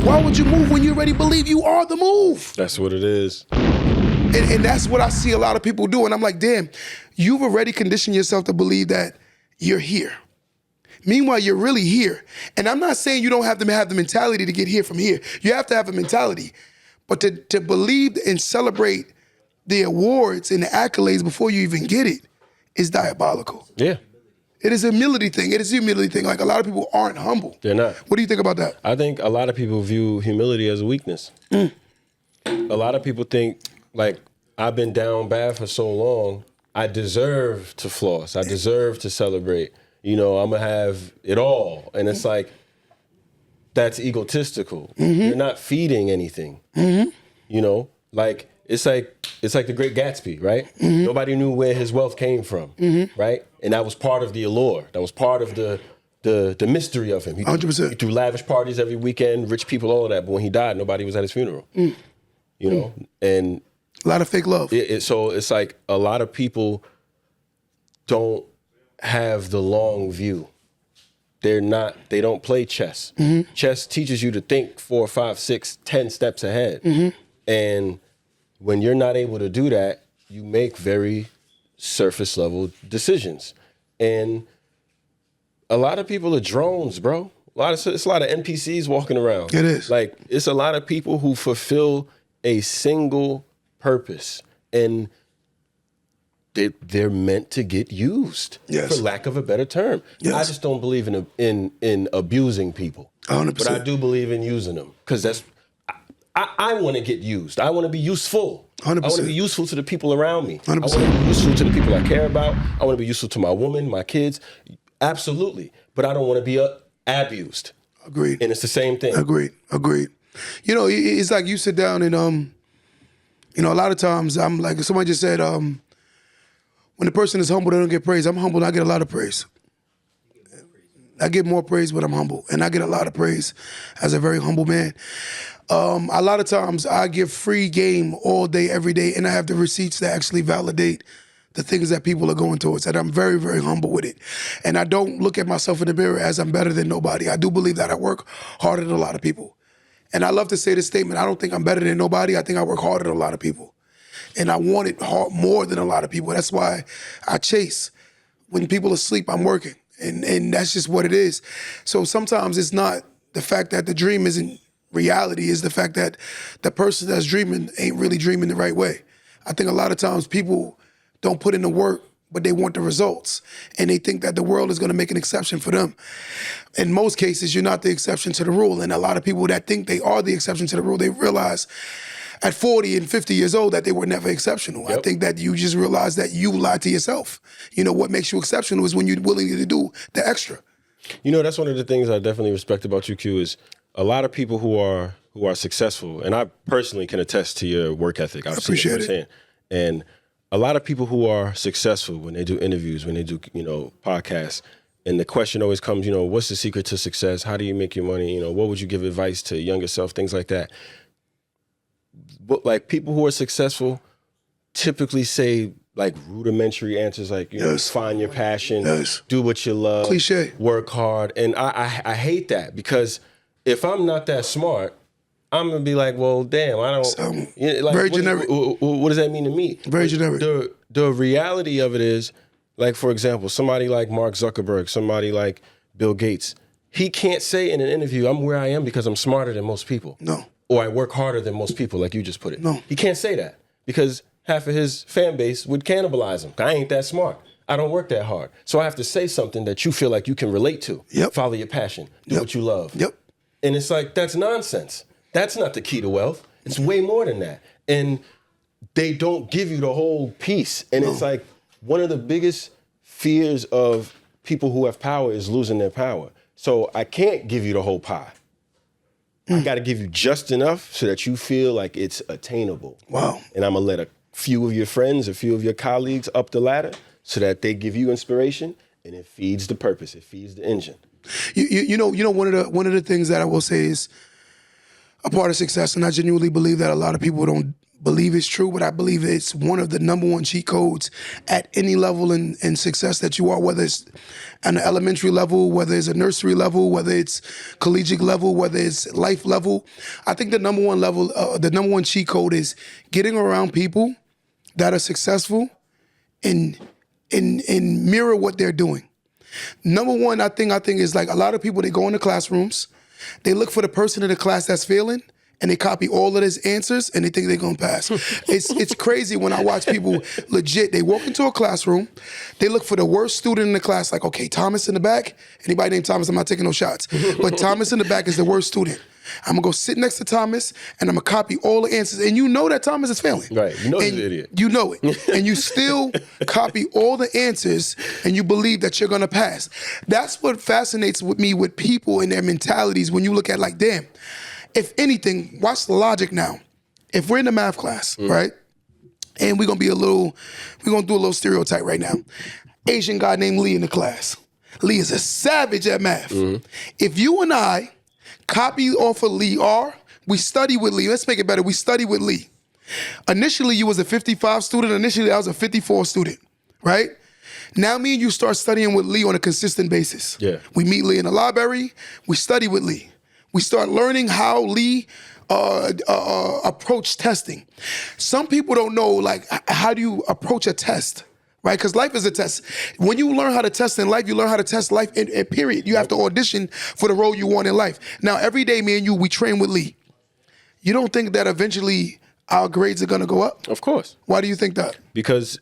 S1: Why would you move when you already believe you are the move?
S2: That's what it is.
S1: And that's what I see a lot of people do. And I'm like, damn, you've already conditioned yourself to believe that you're here. Meanwhile, you're really here. And I'm not saying you don't have to have the mentality to get here from here. You have to have a mentality. But to believe and celebrate the awards and the accolades before you even get it is diabolical.
S2: Yeah.
S1: It is a humility thing. It is a humility thing. Like, a lot of people aren't humble.
S2: They're not.
S1: What do you think about that?
S2: I think a lot of people view humility as a weakness. A lot of people think, like, I've been down bad for so long, I deserve to floss. I deserve to celebrate. You know, I'm going to have it all. And it's like, that's egotistical. You're not feeding anything. You know, like, it's like the Great Gatsby, right? Nobody knew where his wealth came from, right? And that was part of the allure. That was part of the mystery of him.
S1: 100%.
S2: He threw lavish parties every weekend, rich people, all of that. But when he died, nobody was at his funeral. You know, and
S1: a lot of fake love.
S2: So it's like a lot of people don't have the long view. They don't play chess. Chess teaches you to think 4, 5, 6, 10 steps ahead. And when you're not able to do that, you make very surface level decisions. And a lot of people are drones, bro. It's a lot of NPCs walking around.
S1: It is.
S2: Like, it's a lot of people who fulfill a single purpose, and they're meant to get used, for lack of a better term. I just don't believe in abusing people.
S1: 100%.
S2: But I do believe in using them, because that's, I want to get used. I want to be useful.
S1: 100%.
S2: I want to be useful to the people around me.
S1: 100%.
S2: I want to be useful to the people I care about. I want to be useful to my woman, my kids. Absolutely. But I don't want to be abused.
S1: Agreed.
S2: And it's the same thing.
S1: Agreed. You know, it's like you sit down and, you know, a lot of times I'm like, somebody just said, when the person is humble, they don't get praise. I'm humble and I get a lot of praise. I get more praise when I'm humble, and I get a lot of praise as a very humble man. A lot of times I give free game all day, every day, and I have the receipts that actually validate the things that people are going towards, and I'm very, very humble with it. And I don't look at myself in the mirror as I'm better than nobody. I do believe that I work harder than a lot of people. And I love to say this statement, I don't think I'm better than nobody. I think I work harder than a lot of people. And I want it more than a lot of people. That's why I chase. When people are asleep, I'm working. And that's just what it is. So sometimes it's not the fact that the dream isn't reality, it's the fact that the person that's dreaming ain't really dreaming the right way. I think a lot of times people don't put in the work, but they want the results. And they think that the world is gonna make an exception for them. In most cases, you're not the exception to the rule. And a lot of people that think they are the exception to the rule, they realize at 40 and 50 years old that they were never exceptional. Yep. I think that you just realize that you lied to yourself. You know, what makes you exceptional is when you're willing to do the extra.
S2: You know, that's one of the things I definitely respect about you, Q, is a lot of people who are successful, and I personally can attest to your work ethic. I've seen it firsthand. And a lot of people who are successful when they do interviews, when they do, you know, podcasts, and the question always comes, you know, what's the secret to success? How do you make your money? You know, what would you give advice to younger self? Things like that. But like, people who are successful typically say like rudimentary answers like, you know, find your passion, do what you love,
S1: Cliche,
S2: work hard. And I hate that, because if I'm not that smart, I'm gonna be like, well, damn, I don't. Like,
S1: very generic.
S2: What does that mean to me?
S1: Very generic.
S2: The reality of it is, like, for example, somebody like Mark Zuckerberg, somebody like Bill Gates, he can't say in an interview, I'm where I am because I'm smarter than most people.
S1: No.
S2: Or I work harder than most people, like you just put it.
S1: No.
S2: He can't say that, because half of his fan base would cannibalize him. I ain't that smart. I don't work that hard. So I have to say something that you feel like you can relate to.
S1: Yep.
S2: Follow your passion. Do what you love.
S1: Yep.
S2: And it's like, that's nonsense. That's not the key to wealth. It's way more than that. And they don't give you the whole piece. And it's like, one of the biggest fears of people who have power is losing their power. So I can't give you the whole pie. I got to give you just enough so that you feel like it's attainable.
S1: Wow.
S2: And I'm going to let a few of your friends, a few of your colleagues up the ladder so that they give you inspiration, and it feeds the purpose. It feeds the engine.
S1: You know, one of the things that I will say is a part of success, and I genuinely believe that a lot of people don't believe it's true, but I believe it's one of the number one cheat codes at any level in success that you are, whether it's an elementary level, whether it's a nursery level, whether it's collegiate level, whether it's life level. I think the number one cheat code is getting around people that are successful and mirror what they're doing. Number one, I think is like a lot of people, they go into classrooms, they look for the person in the class that's failing, and they copy all of his answers, and they think they're gonna pass. It's crazy when I watch people legit, they walk into a classroom, they look for the worst student in the class, like, okay, Thomas in the back. Anybody named Thomas, I'm not taking no shots. But Thomas in the back is the worst student. I'm gonna go sit next to Thomas, and I'm gonna copy all the answers, and you know that Thomas is failing.
S2: Right, you know he's an idiot.
S1: You know it, and you still copy all the answers, and you believe that you're gonna pass. That's what fascinates with me with people and their mentalities when you look at like, damn, if anything, watch the logic now. If we're in the math class, right, and we're gonna do a little stereotype right now. Asian guy named Lee in the class. Lee is a savage at math. If you and I copy off of Lee, we study with Lee. Let's make it better. We study with Lee. Initially, you was a 55 student. Initially, I was a 54 student, right? Now me and you start studying with Lee on a consistent basis.
S2: Yeah.
S1: We meet Lee in the library. We study with Lee. We start learning how Lee approach testing. Some people don't know, like, how do you approach a test, right? Because life is a test. When you learn how to test in life, you learn how to test life in period. You have to audition for the role you want in life. Now, every day, me and you, we train with Lee. You don't think that eventually our grades are gonna go up?
S2: Of course.
S1: Why do you think that?
S2: Because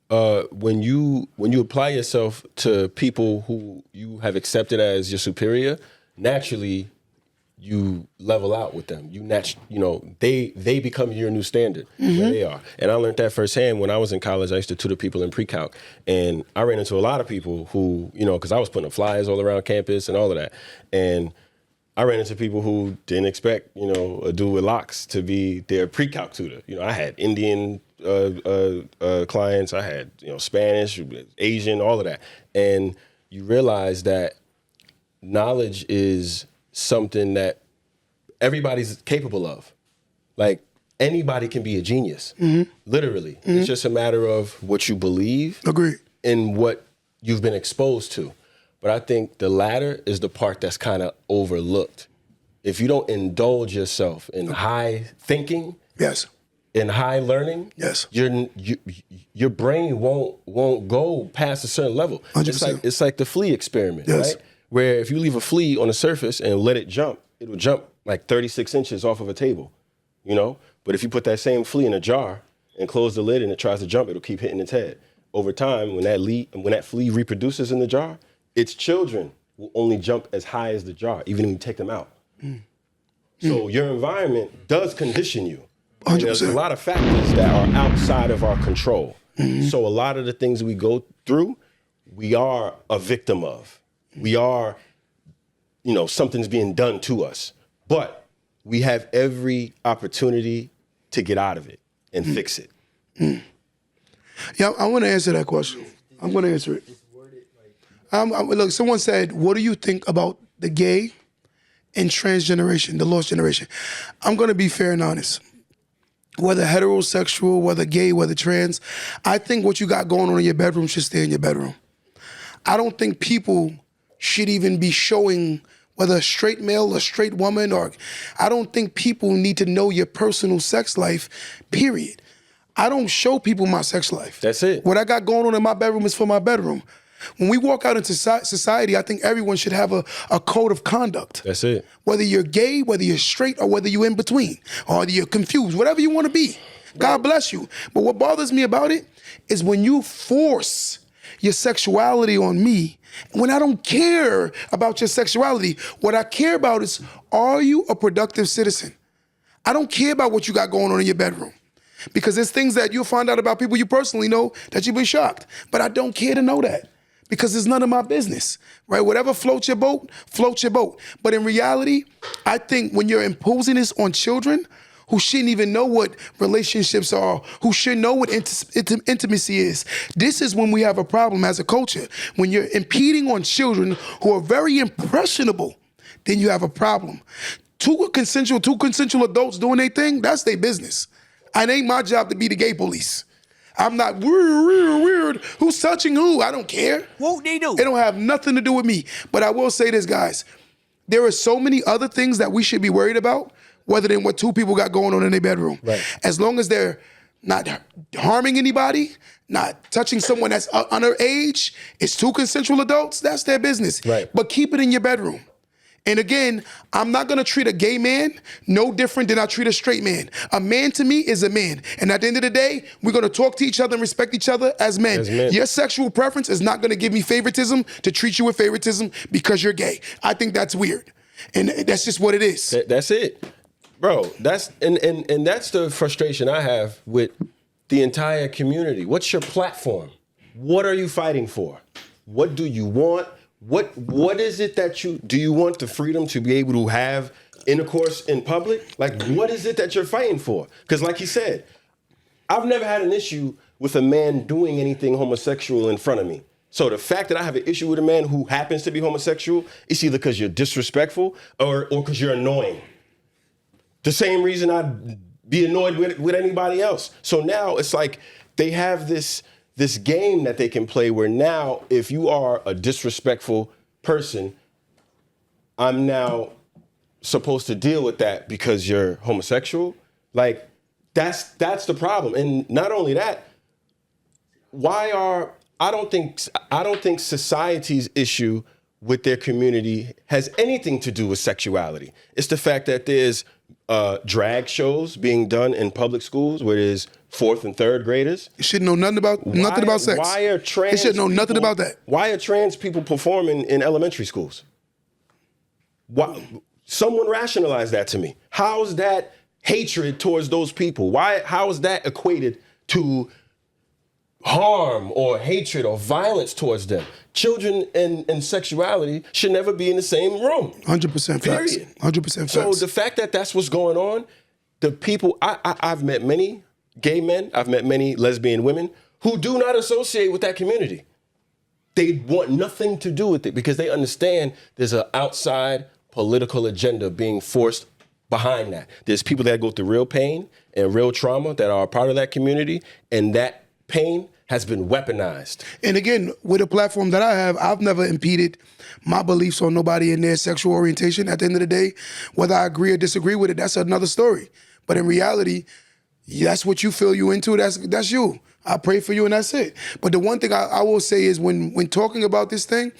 S2: when you apply yourself to people who you have accepted as your superior, naturally you level out with them. They become your new standard where they are. And I learned that firsthand when I was in college. I used to tutor people in pre-calc, and I ran into a lot of people who, because I was putting up flyers all around campus and all of that, and I ran into people who didn't expect, a dude with locks to be their pre-calc tutor. I had Indian clients, I had Spanish, Asian, all of that, and you realize that knowledge is something that everybody's capable of. Like, anybody can be a genius, literally. It's just a matter of what you believe.
S1: Agree.
S2: And what you've been exposed to. But I think the latter is the part that's kind of overlooked. If you don't indulge yourself in high thinking,
S1: yes,
S2: in high learning,
S1: yes,
S2: your brain won't go past a certain level.
S1: 100%.
S2: It's like the flea experiment,
S1: yes,
S2: right? Where if you leave a flea on the surface and let it jump, it'll jump like 36 inches off of a table, But if you put that same flea in a jar and close the lid and it tries to jump, it'll keep hitting its head. Over time, when that flea reproduces in the jar, its children will only jump as high as the jar, even when you take them out. So your environment does condition you.
S1: 100%.
S2: There's a lot of factors that are outside of our control. So a lot of the things we go through, we are a victim of. We are, something's being done to us. But we have every opportunity to get out of it and fix it.
S1: Yeah, I want to answer that question. I'm going to answer it. Look, someone said, what do you think about the gay and trans generation, the lost generation? I'm going to be fair and honest. whether heterosexual, whether gay, whether trans, I think what you got going on in your bedroom should stay in your bedroom. I don't think people should even be showing whether a straight male or straight woman, or I don't think people need to know your personal sex life, period. I don't show people my sex life.
S2: That's it.
S1: What I got going on in my bedroom is for my bedroom. When we walk out into society, I think everyone should have a code of conduct.
S2: That's it.
S1: Whether you're gay, whether you're straight, or whether you're in between, or you're confused, whatever you want to be. God bless you. But what bothers me about it is when you force your sexuality on me, when I don't care about your sexuality. What I care about is, are you a productive citizen? I don't care about what you got going on in your bedroom. Because there's things that you'll find out about people you personally know that you'll be shocked. But I don't care to know that, because it's none of my business, right? Whatever floats your boat, floats your boat. But in reality, I think when you're imposing this on children who shouldn't even know what relationships are, who shouldn't know what intimacy is, this is when we have a problem as a culture. When you're impeding on children who are very impressionable, then you have a problem. Two consensual adults doing their thing, that's their business. It ain't my job to be the gay police. I'm not weird. Who's touching who? I don't care.
S4: What they do?
S1: It don't have nothing to do with me. But I will say this, guys. There are so many other things that we should be worried about, rather than what two people got going on in their bedroom.
S2: Right.
S1: As long as they're not harming anybody, not touching someone that's underage, it's two consensual adults, that's their business.
S2: Right.
S1: But keep it in your bedroom. And again, I'm not gonna treat a gay man no different than I treat a straight man. A man to me is a man. And at the end of the day, we're gonna talk to each other and respect each other as men. Your sexual preference is not gonna give me favoritism to treat you with favoritism because you're gay. I think that's weird. And that's just what it is.
S2: That's it. Bro, that's and that's the frustration I have with the entire community. What's your platform? What are you fighting for? What do you want? What is it that do you want the freedom to be able to have intercourse in public? Like, what is it that you're fighting for? Because like you said, I've never had an issue with a man doing anything homosexual in front of me. So the fact that I have an issue with a man who happens to be homosexual, it's either because you're disrespectful or because you're annoying. The same reason I'd be annoyed with anybody else. So now it's like they have this game that they can play where now if you are a disrespectful person, I'm now supposed to deal with that because you're homosexual. Like that's the problem. And not only that, I don't think society's issue with their community has anything to do with sexuality. It's the fact that there's drag shows being done in public schools where there's 4th and 3rd graders.
S1: You should know nothing about sex.
S2: Why are trans?
S1: They should know nothing about that.
S2: Why are trans people performing in elementary schools? Someone rationalize that to me. How's that hatred towards those people? How is that equated to harm or hatred or violence towards them? Children and sexuality should never be in the same room.
S1: 100% facts. 100% facts.
S2: So the fact that that's what's going on, the people, I've met many gay men, I've met many lesbian women who do not associate with that community. They want nothing to do with it because they understand there's an outside political agenda being forced behind that. There's people that go through real pain and real trauma that are a part of that community, and that pain has been weaponized.
S1: And again, with a platform that I have, I've never impeded my beliefs on nobody in their sexual orientation. At the end of the day, whether I agree or disagree with it, that's another story. But in reality, that's what you feel you into, that's you. I pray for you and that's it. But the one thing I will say is when talking about this thing,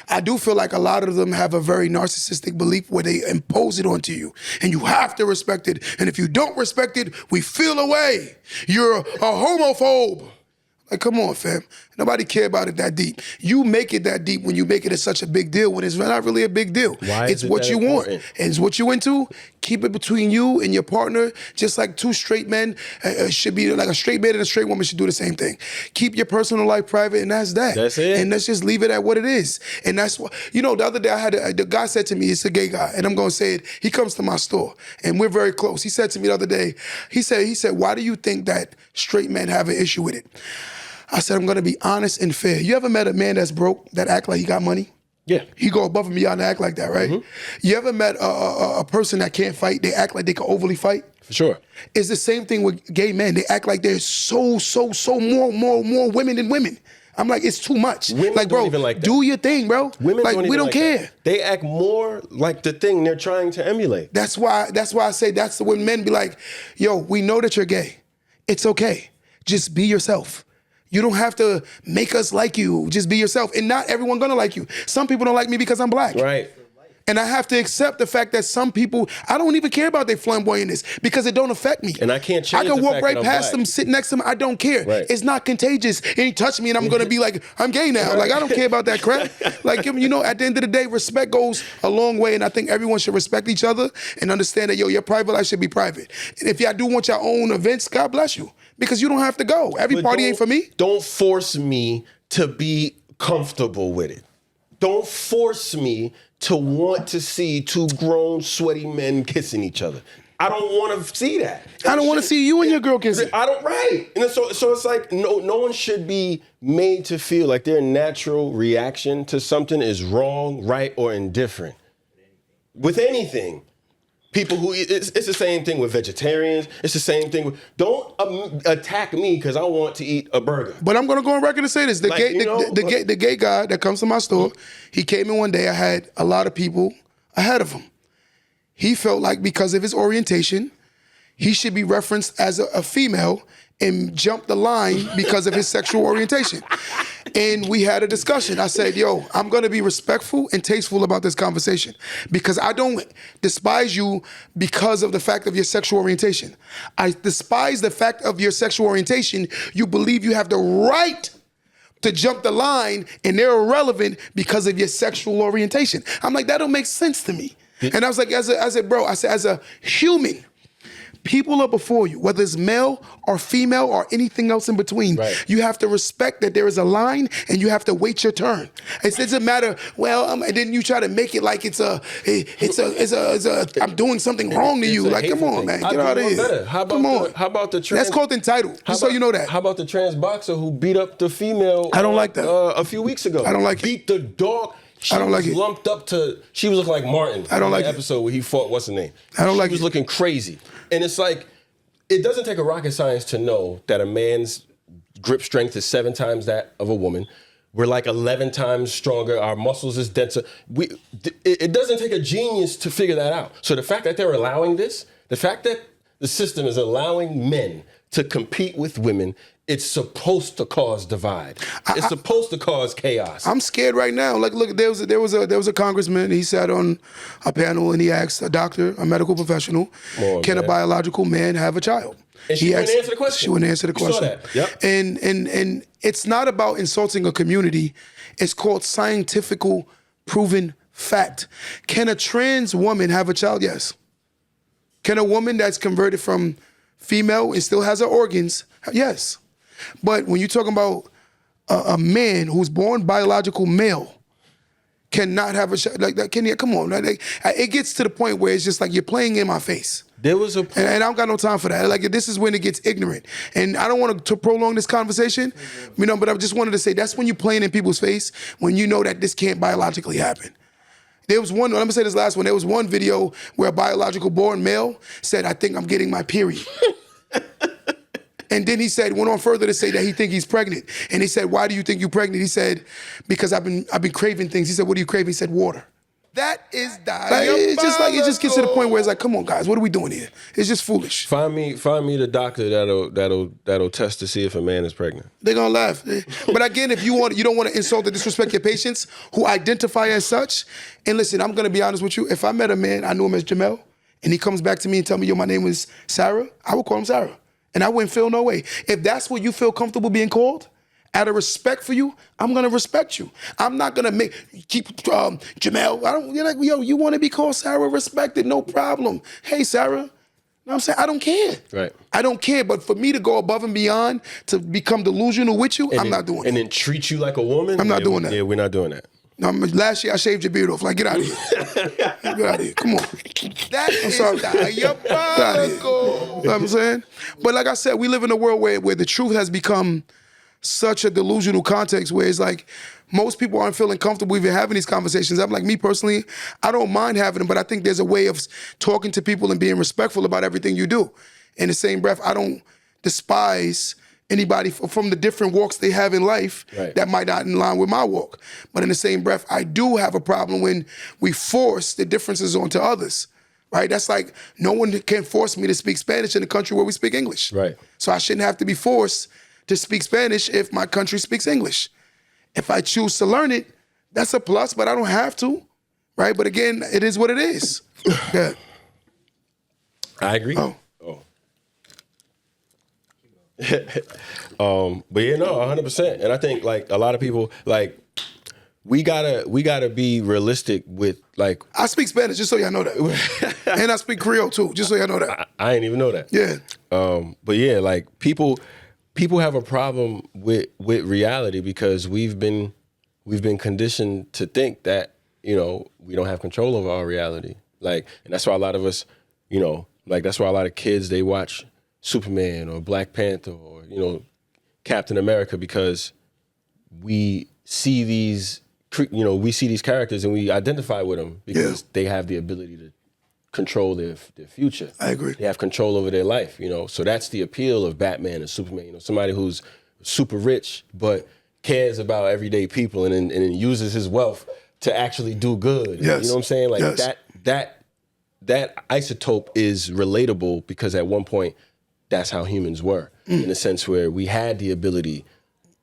S1: I do feel like a lot of them have a very narcissistic belief where they impose it onto you. And you have to respect it. And if you don't respect it, we feel away. You're a homophobe. Like, come on, fam. Nobody care about it that deep. You make it that deep when you make it as such a big deal when it's not really a big deal. It's what you want. And it's what you into. Keep it between you and your partner, just like two straight men should be, like a straight man and a straight woman should do the same thing. Keep your personal life private, and that's that.
S2: That's it.
S1: And let's just leave it at what it is. And that's what, the other day the guy said to me, it's a gay guy, and I'm going to say it, he comes to my store, and we're very close. He said to me the other day, he said, why do you think that straight men have an issue with it? I said, I'm gonna be honest and fair. You ever met a man that's broke that act like he got money?
S2: Yeah.
S1: He go above and beyond to act like that, right? You ever met a person that can't fight? They act like they can overly fight.
S2: For sure.
S1: It's the same thing with gay men. They act like they're so more women than women. I'm like, it's too much.
S2: Women
S1: like, bro,
S2: don't even like that.
S1: do your thing, bro.
S2: Women
S1: like,
S2: don't even
S1: we don't
S2: like
S1: care.
S2: that. They act more like the thing they're trying to emulate.
S1: That's why I say that's when men be like, yo, we know that you're gay. It's okay. Just be yourself. You don't have to make us like you. Just be yourself. And not everyone gonna like you. Some people don't like me because I'm black.
S2: Right.
S1: And I have to accept the fact that some people, I don't even care about their flamboyantness because it don't affect me.
S2: And I can't change
S1: I can
S2: the
S1: walk
S2: fact
S1: right
S2: that I'm
S1: past
S2: black.
S1: them, sit next to them. I don't care.
S2: Right.
S1: It's not contagious. He touch me and I'm going to be like, I'm gay now. Like, I don't care about that crap. Like, you know, at the end of the day, respect goes a long way. And I think everyone should respect each other and understand that, yo, your private life should be private. And if y'all do want your own events, God bless you. Because you don't have to go. Every
S2: But
S1: party ain't for me.
S2: Don't force me to be comfortable with it. Don't force me to want to see two grown, sweaty men kissing each other. I don't want to see that.
S1: I don't want to see you and your girl kissing.
S2: I don't. Right. And so it's like no one should be made to feel like their natural reaction to something is wrong, right, or indifferent. With anything. People who, it's the same thing with vegetarians. It's the same thing with, don't attack me because I want to eat a burger.
S1: But I'm gonna go on record and say this: the
S2: Like,
S1: gay guy that comes to my store, he came in one day. I had a lot of people ahead of him. He felt like because of his orientation, he should be referenced as a female and jump the line because of his sexual orientation. And we had a discussion. I said, yo, I'm gonna be respectful and tasteful about this conversation because I don't despise you because of the fact of your sexual orientation. I despise the fact of your sexual orientation. You believe you have the right to jump the line and they're irrelevant because of your sexual orientation. I'm like, that don't make sense to me. And I was like, as a human, people are before you, whether it's male or female or anything else in between.
S2: Right.
S1: You have to respect that there is a line and you have to wait your turn. It doesn't matter, and then you try to make it like I'm doing something wrong to you. Like, come on, man, get out of here.
S2: Better. How about the trans?
S1: That's called entitled, just so you know that.
S2: How about the trans boxer who beat up the female?
S1: I don't like that.
S2: A few weeks ago.
S1: I don't like it.
S2: Beat the dog.
S1: I don't like it.
S2: Lumped up to, she was looking like Martin.
S1: I don't like
S2: the
S1: it.
S2: episode where he fought, what's her name?
S1: I don't like
S2: She was
S1: it.
S2: looking crazy. And it's like, it doesn't take a rocket science to know that a man's grip strength is 7 times that of a woman. We're like 11 times stronger. Our muscles is denser. It doesn't take a genius to figure that out. So the fact that they're allowing this, the fact that the system is allowing men to compete with women, it's supposed to cause divide. It's supposed to cause chaos.
S1: I'm scared right now. Like, look, there was a congressman. He sat on a panel and he asked a doctor, a medical professional, can a biological man have a child?
S2: And she wouldn't answer the question.
S1: She wouldn't answer the question.
S2: You saw that. Yep.
S1: And it's not about insulting a community. It's called scientific proven fact. Can a trans woman have a child? Yes. Can a woman that's converted from female and still has her organs? Yes. But when you're talking about a man who's born biological male cannot have a child like that, come on. Like, it gets to the point where it's just like you're playing in my face.
S2: There was a point.
S1: And I don't got no time for that. Like, this is when it gets ignorant. And I don't want to prolong this conversation, but I just wanted to say that's when you're playing in people's face, when you know that this can't biologically happen. There was one, let me say this last one. There was one video where a biological born male said, I think I'm getting my period. And then he went on further to say that he think he's pregnant. And he said, why do you think you're pregnant? He said, because I've been craving things. He said, what do you crave? He said, water. That is it just gets to the point where it's like, come on, guys, what are we doing here? It's just foolish.
S2: Find me the doctor that'll test to see if a man is pregnant.
S1: They're gonna laugh. But again, if you don't want to insult or disrespect your patients who identify as such, and listen, I'm gonna be honest with you. If I met a man, I knew him as Jamel, and he comes back to me and tell me, yo, my name is Sarah, I would call him Sarah. And I wouldn't feel no way. If that's what you feel comfortable being called, out of respect for you, I'm gonna respect you. I'm not gonna keep Jamel. You're like, yo, you wanna be called Sarah, respected, no problem. Hey, Sarah. You know what I'm saying? I don't care.
S2: Right.
S1: I don't care, but for me to go above and beyond to become delusional with you, I'm not doing it.
S2: And then treat you like a woman?
S1: I'm not doing that.
S2: Yeah, we're not doing that.
S1: Last year I shaved your beard off. Like, get out of here. Get out of here. Come on. I'm sorry. Get out of here. You know what I'm saying? But like I said, we live in a world where the truth has become such a delusional context where it's like most people aren't feeling comfortable even having these conversations. I'm like, me personally, I don't mind having them, but I think there's a way of talking to people and being respectful about everything you do. In the same breath, I don't despise anybody from the different walks they have in life that might not in line with my walk. But in the same breath, I do have a problem when we force the differences onto others. Right? That's like no one can force me to speak Spanish in a country where we speak English.
S2: Right.
S1: So I shouldn't have to be forced to speak Spanish if my country speaks English. If I choose to learn it, that's a plus, but I don't have to. Right? But again, it is what it is. Yeah.
S2: I agree.
S1: Oh.
S2: But yeah, no, 100%. And I think like a lot of people, like, we gotta be realistic with like.
S1: I speak Spanish, just so y'all know that. And I speak Creole too, just so y'all know that.
S2: I didn't even know that.
S1: Yeah.
S2: But yeah, like people have a problem with reality because we've been conditioned to think that, you know, we don't have control over our reality. Like, and that's why a lot of us, you know, like that's why a lot of kids, they watch Superman or Black Panther or, you know, Captain America, because we see these, you know, we see these characters and we identify with them because they have the ability to control their future.
S1: I agree.
S2: They have control over their life, you know. So that's the appeal of Batman and Superman. You know, somebody who's super rich but cares about everyday people and then uses his wealth to actually do good.
S1: Yes.
S2: You know what I'm saying? Like
S1: yes.
S2: that isotope is relatable because at one point that's how humans were, in a sense where we had the ability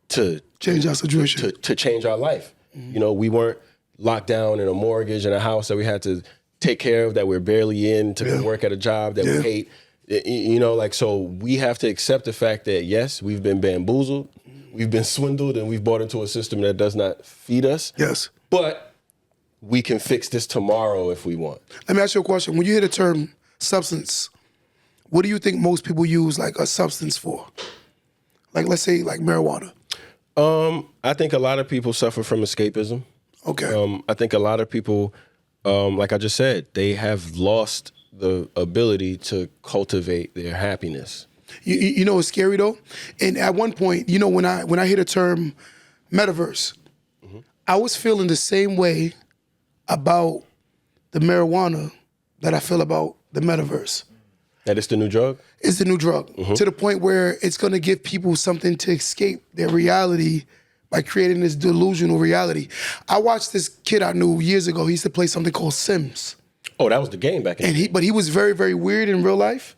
S2: to
S1: change our situation,
S2: to change our life. You know, we weren't locked down in a mortgage and a house that we had to take care of, that we're barely in, to go work at a job that we hate. You know, like, so we have to accept the fact that, yes, we've been bamboozled, we've been swindled, and we've bought into a system that does not feed us.
S1: Yes.
S2: But we can fix this tomorrow if we want.
S1: Let me ask you a question. When you hear the term substance, what do you think most people use like a substance for? Like, let's say like marijuana.
S2: I think a lot of people suffer from escapism.
S1: Okay.
S2: I think a lot of people, like I just said, they have lost the ability to cultivate their happiness.
S1: You know what's scary though? And at one point, you know, when I hear the term metaverse, I was feeling the same way about the marijuana that I feel about the metaverse.
S2: That it's the new drug?
S1: It's the new drug, to the point where it's gonna give people something to escape their reality by creating this delusional reality. I watched this kid I knew years ago. He used to play something called Sims.
S2: Oh, that was the game back in the day.
S1: But he was very, very weird in real life.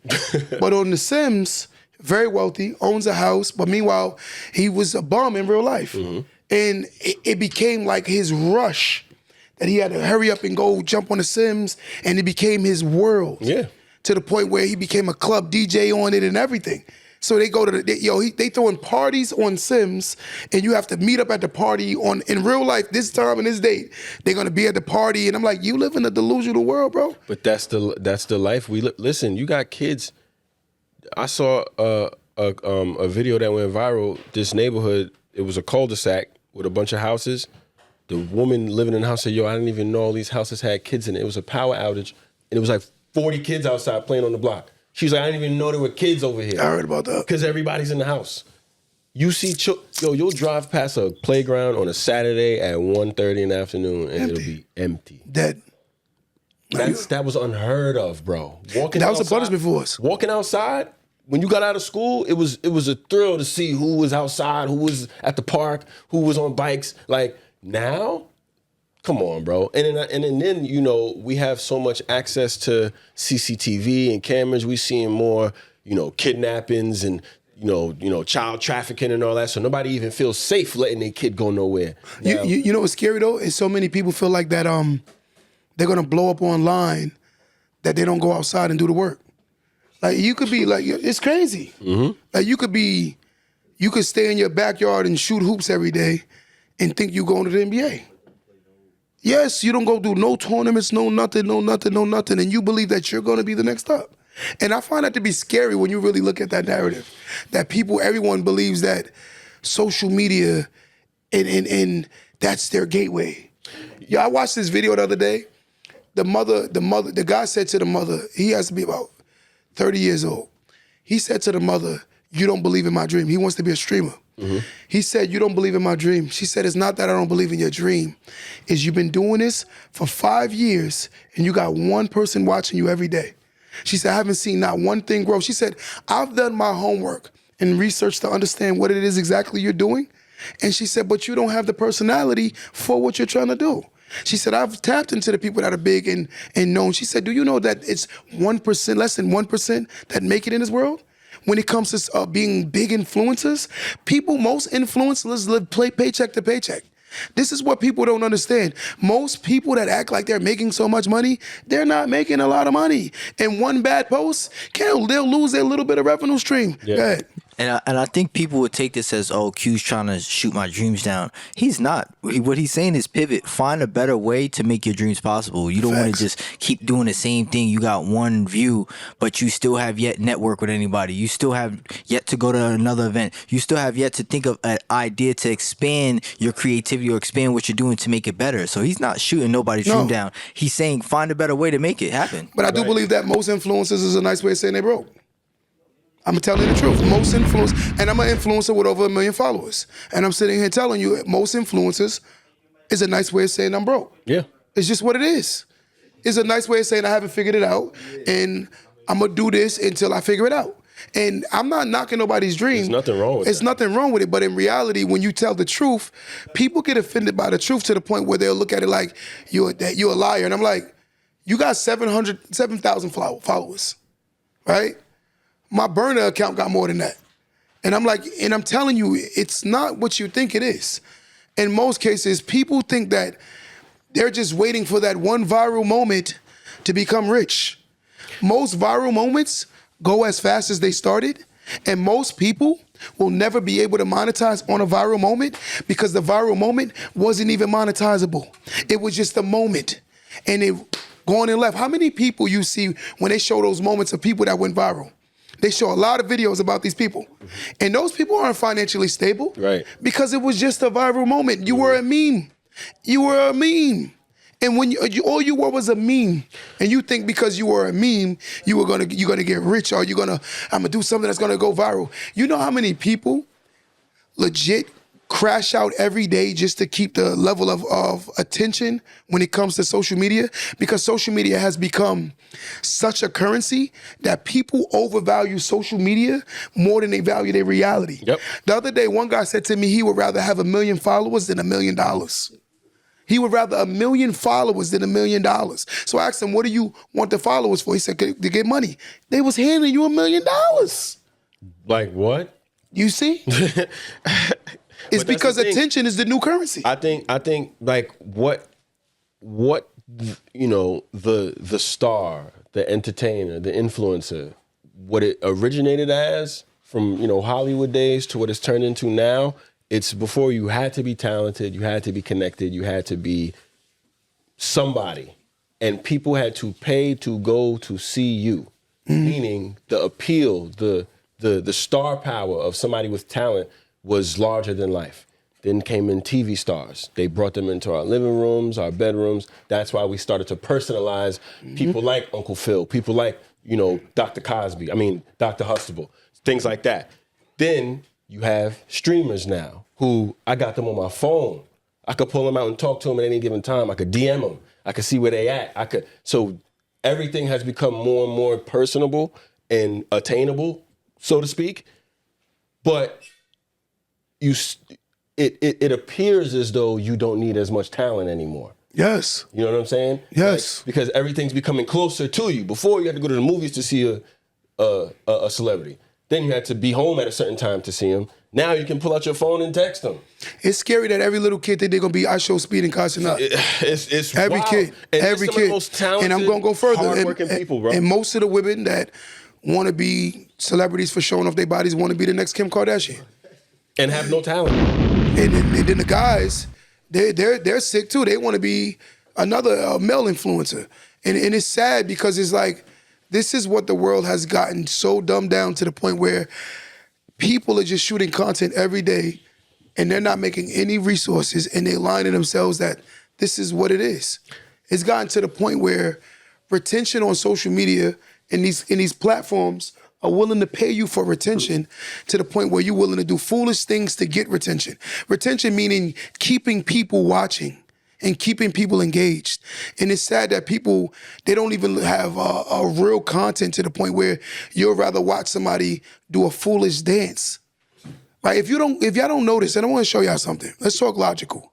S1: But on The Sims, very wealthy, owns a house, but meanwhile, he was a bum in real life. And it became like his rush that he had to hurry up and go jump on The Sims, and it became his world. Yeah. To the point where he became a club DJ on it and everything. So they go to they throwing parties on Sims, and you have to meet up at the party in real life this time and this date. They're gonna be at the party, and I'm like, you live in a delusional world, bro.
S2: But that's the life we live. Listen, you got kids. I saw a video that went viral. This neighborhood, it was a cul-de-sac with a bunch of houses. The woman living in the house said, "Yo, I didn't even know all these houses had kids in it. It was a power outage, and it was like 40 kids outside playing on the block." She's like, "I didn't even know there were kids over here."
S1: I heard about that.
S2: Because everybody's in the house. You see, you'll drive past a playground on a Saturday at 1:30 in the afternoon, and it'll be empty.
S1: Dead.
S2: That was unheard of, bro.
S1: That was a punishment for us.
S2: Walking outside, when you got out of school, it was a thrill to see who was outside, who was at the park, who was on bikes. Like, now, come on, bro. And then you know, we have so much access to CCTV and cameras. We seeing more, you know, kidnappings and you know, child trafficking and all that. So nobody even feels safe letting their kid go nowhere. Now,
S1: you know what's scary though? Is so many people feel like that they're gonna blow up online that they don't go outside and do the work. Like you could be like, it's crazy. Like you could stay in your backyard and shoot hoops every day and think you going to the NBA. Yes, you don't go do no tournaments, no nothing, and you believe that you're gonna be the next up. And I find that to be scary when you really look at that narrative. That everyone believes that social media and that's their gateway. Yeah, I watched this video the other day. The guy said to the mother, he has to be about 30 years old. He said to the mother, "You don't believe in my dream." He wants to be a streamer. He said, you don't believe in my dream. She said, it's not that I don't believe in your dream. It's you've been doing this for 5 years and you got one person watching you every day. She said, I haven't seen not one thing grow. She said, I've done my homework and research to understand what it is exactly you're doing. And she said, but you don't have the personality for what you're trying to do. She said, I've tapped into the people that are big and known. She said, do you know that it's 1%, less than 1% that make it in this world? When it comes to being big influencers, most influencers live paycheck to paycheck. This is what people don't understand. Most people that act like they're making so much money, they're not making a lot of money. And one bad post, they'll lose their little bit of revenue stream.
S2: Yeah.
S1: Go ahead.
S4: And I think people would take this as, oh, Q's trying to shoot my dreams down. He's not. What he's saying is pivot. Find a better way to make your dreams possible. You don't want to just keep doing the same thing. You got one view, but you still have yet network with anybody. You still have yet to go to another event. You still have yet to think of an idea to expand your creativity or expand what you're doing to make it better. So he's not shooting nobody's dream down. He's saying find a better way to make it happen.
S1: But I do believe that most influencers is a nice way of saying they broke. I'm telling you the truth. Most influencers, and I'm an influencer with over 1 million followers. And I'm sitting here telling you, most influencers is a nice way of saying I'm broke.
S2: Yeah.
S1: It's just what it is. It's a nice way of saying I haven't figured it out, and I'm gonna do this until I figure it out. And I'm not knocking nobody's dream.
S2: There's nothing wrong with it.
S1: There's nothing wrong with it, but in reality, when you tell the truth, people get offended by the truth to the point where they'll look at it like you're a liar. And I'm like, you got 7,000 followers, right? My burner account got more than that. And I'm like, and I'm telling you, it's not what you think it is. In most cases, people think that they're just waiting for that one viral moment to become rich. Most viral moments go as fast as they started, and most people will never be able to monetize on a viral moment because the viral moment wasn't even monetizable. It was just a moment, and it going and left. How many people you see when they show those moments of people that went viral? They show a lot of videos about these people. And those people aren't financially stable.
S2: Right.
S1: Because it was just a viral moment. You were a meme. You were a meme. And when all you were was a meme. And you think because you were a meme, you're gonna get rich, or I'm gonna do something that's gonna go viral. You know how many people legit crash out every day just to keep the level of attention when it comes to social media? Because social media has become such a currency that people overvalue social media more than they value their reality.
S2: Yep.
S1: The other day, one guy said to me he would rather have 1 million followers than $1 million. He would rather 1 million followers than $1 million. So I asked him, what do you want the followers for? He said, to get money. They was handing you $1 million.
S2: Like what?
S1: You see? It's because attention is the new currency.
S2: I think like what you know, the star, the entertainer, the influencer, what it originated as from, you know, Hollywood days to what it's turned into now, it's before you had to be talented, you had to be connected, you had to be somebody. And people had to pay to go to see you. Meaning the appeal, the star power of somebody with talent was larger than life. Then came in TV stars. They brought them into our living rooms, our bedrooms. That's why we started to personalize people like Uncle Phil, people like, you know, Dr. Huxtable, things like that. Then you have streamers now who I got them on my phone. I could pull them out and talk to them at any given time. I could DM them. I could see where they at. So everything has become more and more personable and attainable, so to speak. But it appears as though you don't need as much talent anymore.
S1: Yes.
S2: You know what I'm saying?
S1: Yes.
S2: Like, because everything's becoming closer to you. Before, you had to go to the movies to see a celebrity. Then you had to be home at a certain time to see him. Now you can pull out your phone and text them.
S1: It's scary that every little kid think they're gonna be I Show Speed and Caution Up.
S2: It's
S1: every
S2: wild.
S1: kid,
S2: And
S1: every
S2: some
S1: kid.
S2: of the most talented,
S1: and I'm gonna go further.
S2: hardworking people, bro.
S1: And most of the women that want to be celebrities for showing off their bodies want to be the next Kim Kardashian.
S2: And have no talent.
S1: And then the guys, they're sick too. They want to be another male influencer. And it's sad because it's like, this is what the world has gotten so dumbed down to the point where people are just shooting content every day and they're not making any resources and they're lying to themselves that this is what it is. It's gotten to the point where retention on social media and these platforms are willing to pay you for retention to the point where you're willing to do foolish things to get retention. Retention meaning keeping people watching and keeping people engaged. And it's sad that people, they don't even have a real content to the point where you'll rather watch somebody do a foolish dance. Right? If y'all don't notice, and I want to show y'all something. Let's talk logical.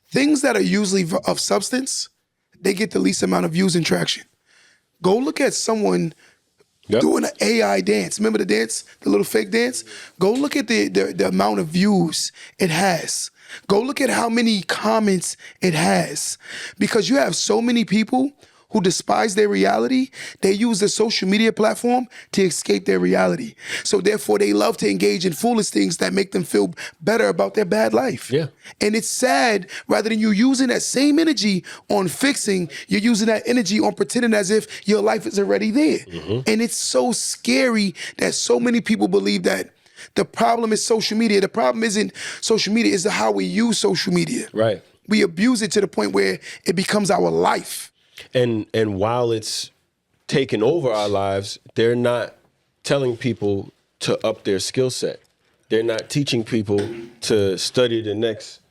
S1: Things that are usually of substance, they get the least amount of views and traction. Go look at someone doing an AI dance. Remember the dance, the little fake dance? Go look at the amount of views it has. Go look at how many comments it has. Because you have so many people who despise their reality, they use the social media platform to escape their reality. So therefore, they love to engage in foolish things that make them feel better about their bad life.
S2: Yeah.
S1: And it's sad, rather than you using that same energy on fixing, you're using that energy on pretending as if your life is already there. And it's so scary that so many people believe that the problem is social media. The problem isn't social media, it's how we use social media.
S2: Right.
S1: We abuse it to the point where it becomes our life.
S2: And while it's taken over our lives, they're not telling people to up their skill set. They're not teaching people to study the next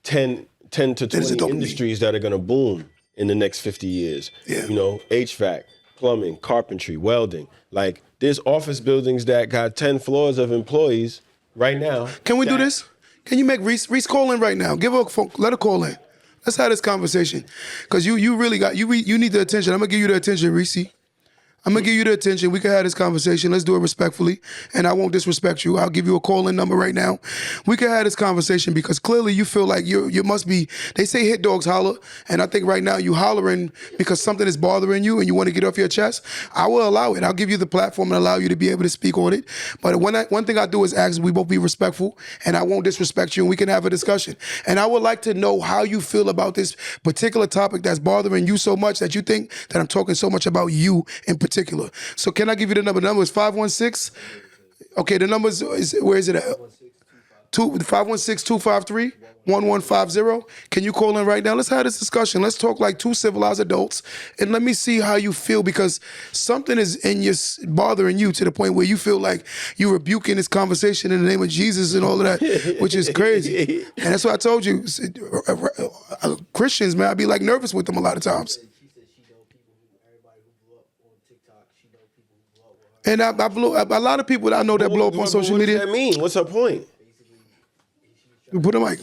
S2: 10 to 20 industries that are going to boom in the next 50 years.
S1: Yeah.
S2: You know, HVAC, plumbing, carpentry, welding. Like, there's office buildings that got 10 floors of employees right now.
S1: Can we do this? Can you make Reese call in right now? Give her a phone, let her call in. Let's have this conversation. Because you really got, you need the attention. I'm going to give you the attention, Reese. I'm going to give you the attention. We can have this conversation. Let's do it respectfully. And I won't disrespect you. I'll give you a call-in number right now. We can have this conversation because clearly you feel like you must be, they say hit dogs holler. And I think right now you hollering because something is bothering you and you want to get off your chest. I will allow it. I'll give you the platform and allow you to be able to speak on it. But one thing I do is ask we both be respectful and I won't disrespect you and we can have a discussion. And I would like to know how you feel about this particular topic that's bothering you so much that you think that I'm talking so much about you in particular. So can I give you the number? The number is 516. Okay, the number is, where is it at? 516-253-1150. Can you call in right now? Let's have this discussion. Let's talk like two civilized adults and let me see how you feel because something is in your bothering you to the point where you feel like you're rebuking this conversation in the name of Jesus and all of that, which is crazy. And that's what I told you. Christians, man, I'd be like nervous with them a lot of times. And I blew a lot of people that I know that blow up on social media.
S2: What does that mean? What's her point?
S1: Put them like.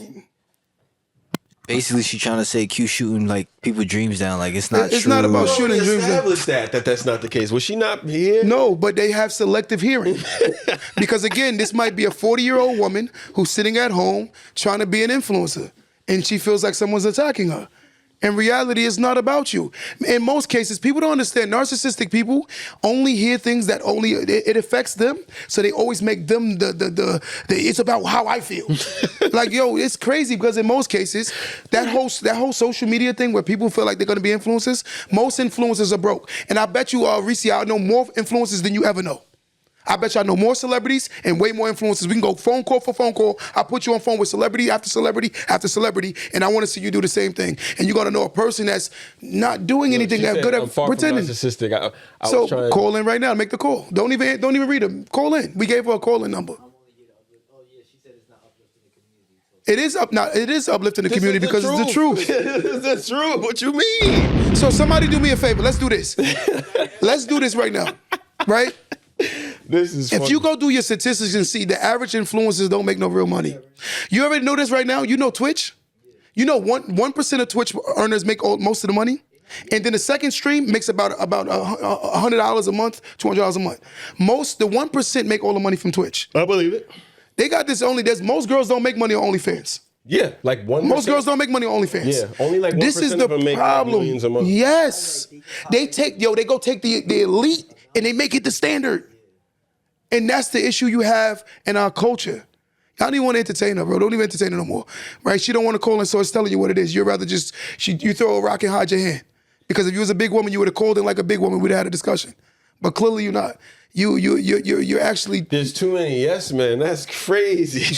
S4: Basically, she's trying to say Q shooting like people dreams down. Like it's not.
S1: It's
S4: true.
S1: not about shooting dreams down.
S2: Established that's not the case. Was she not here?
S1: No, but they have selective hearing. Because again, this might be a 40-year-old woman who's sitting at home trying to be an influencer, and she feels like someone's attacking her. In reality, it's not about you. In most cases, people don't understand. Narcissistic people only hear things that only it affects them, so they always make them the it's about how I feel. Like, yo, it's crazy because in most cases, that whole social media thing where people feel like they're gonna be influencers, most influencers are broke. And I bet you, Reese, I know more influencers than you ever know. I bet you I know more celebrities and way more influencers. We can go phone call for phone call. I'll put you on phone with celebrity after celebrity after celebrity, and I want to see you do the same thing. And you're gonna know a person that's not doing anything that good at pretending.
S2: Narcissistic. I
S1: so
S2: was trying
S1: call in right now. Make the call. Don't even read them. Call in. We gave her a call-in number. It is uplifting the community because it's the truth.
S2: It's the truth. What you mean?
S1: So somebody do me a favor. Let's do this. Let's do this right now. Right?
S2: This is
S1: if you go do your statistics and see the average influencers don't make no real money. You already know this right now. You know Twitch. You know 1% of Twitch earners make most of the money, and then the second stream makes about $100 a month, $200 a month. The 1% make all the money from Twitch.
S2: I believe it.
S1: They got this only. Most girls don't make money on OnlyFans.
S2: Yeah, like 1%.
S1: Most girls don't make money on OnlyFans.
S2: Yeah, only like 1%
S1: this is the
S2: of them make
S1: problem.
S2: Millions a month.
S1: Yes, they go take the elite and they make it the standard. And that's the issue you have in our culture. I don't even want to entertain her, bro. Don't even entertain her no more. Right? She don't want to call in, so it's telling you what it is. You'd rather just, you throw a rock and hide your hand. Because if you was a big woman, you would have called in like a big woman, we'd have had a discussion. But clearly you're not. You're actually...
S2: There's too many yes men. That's crazy.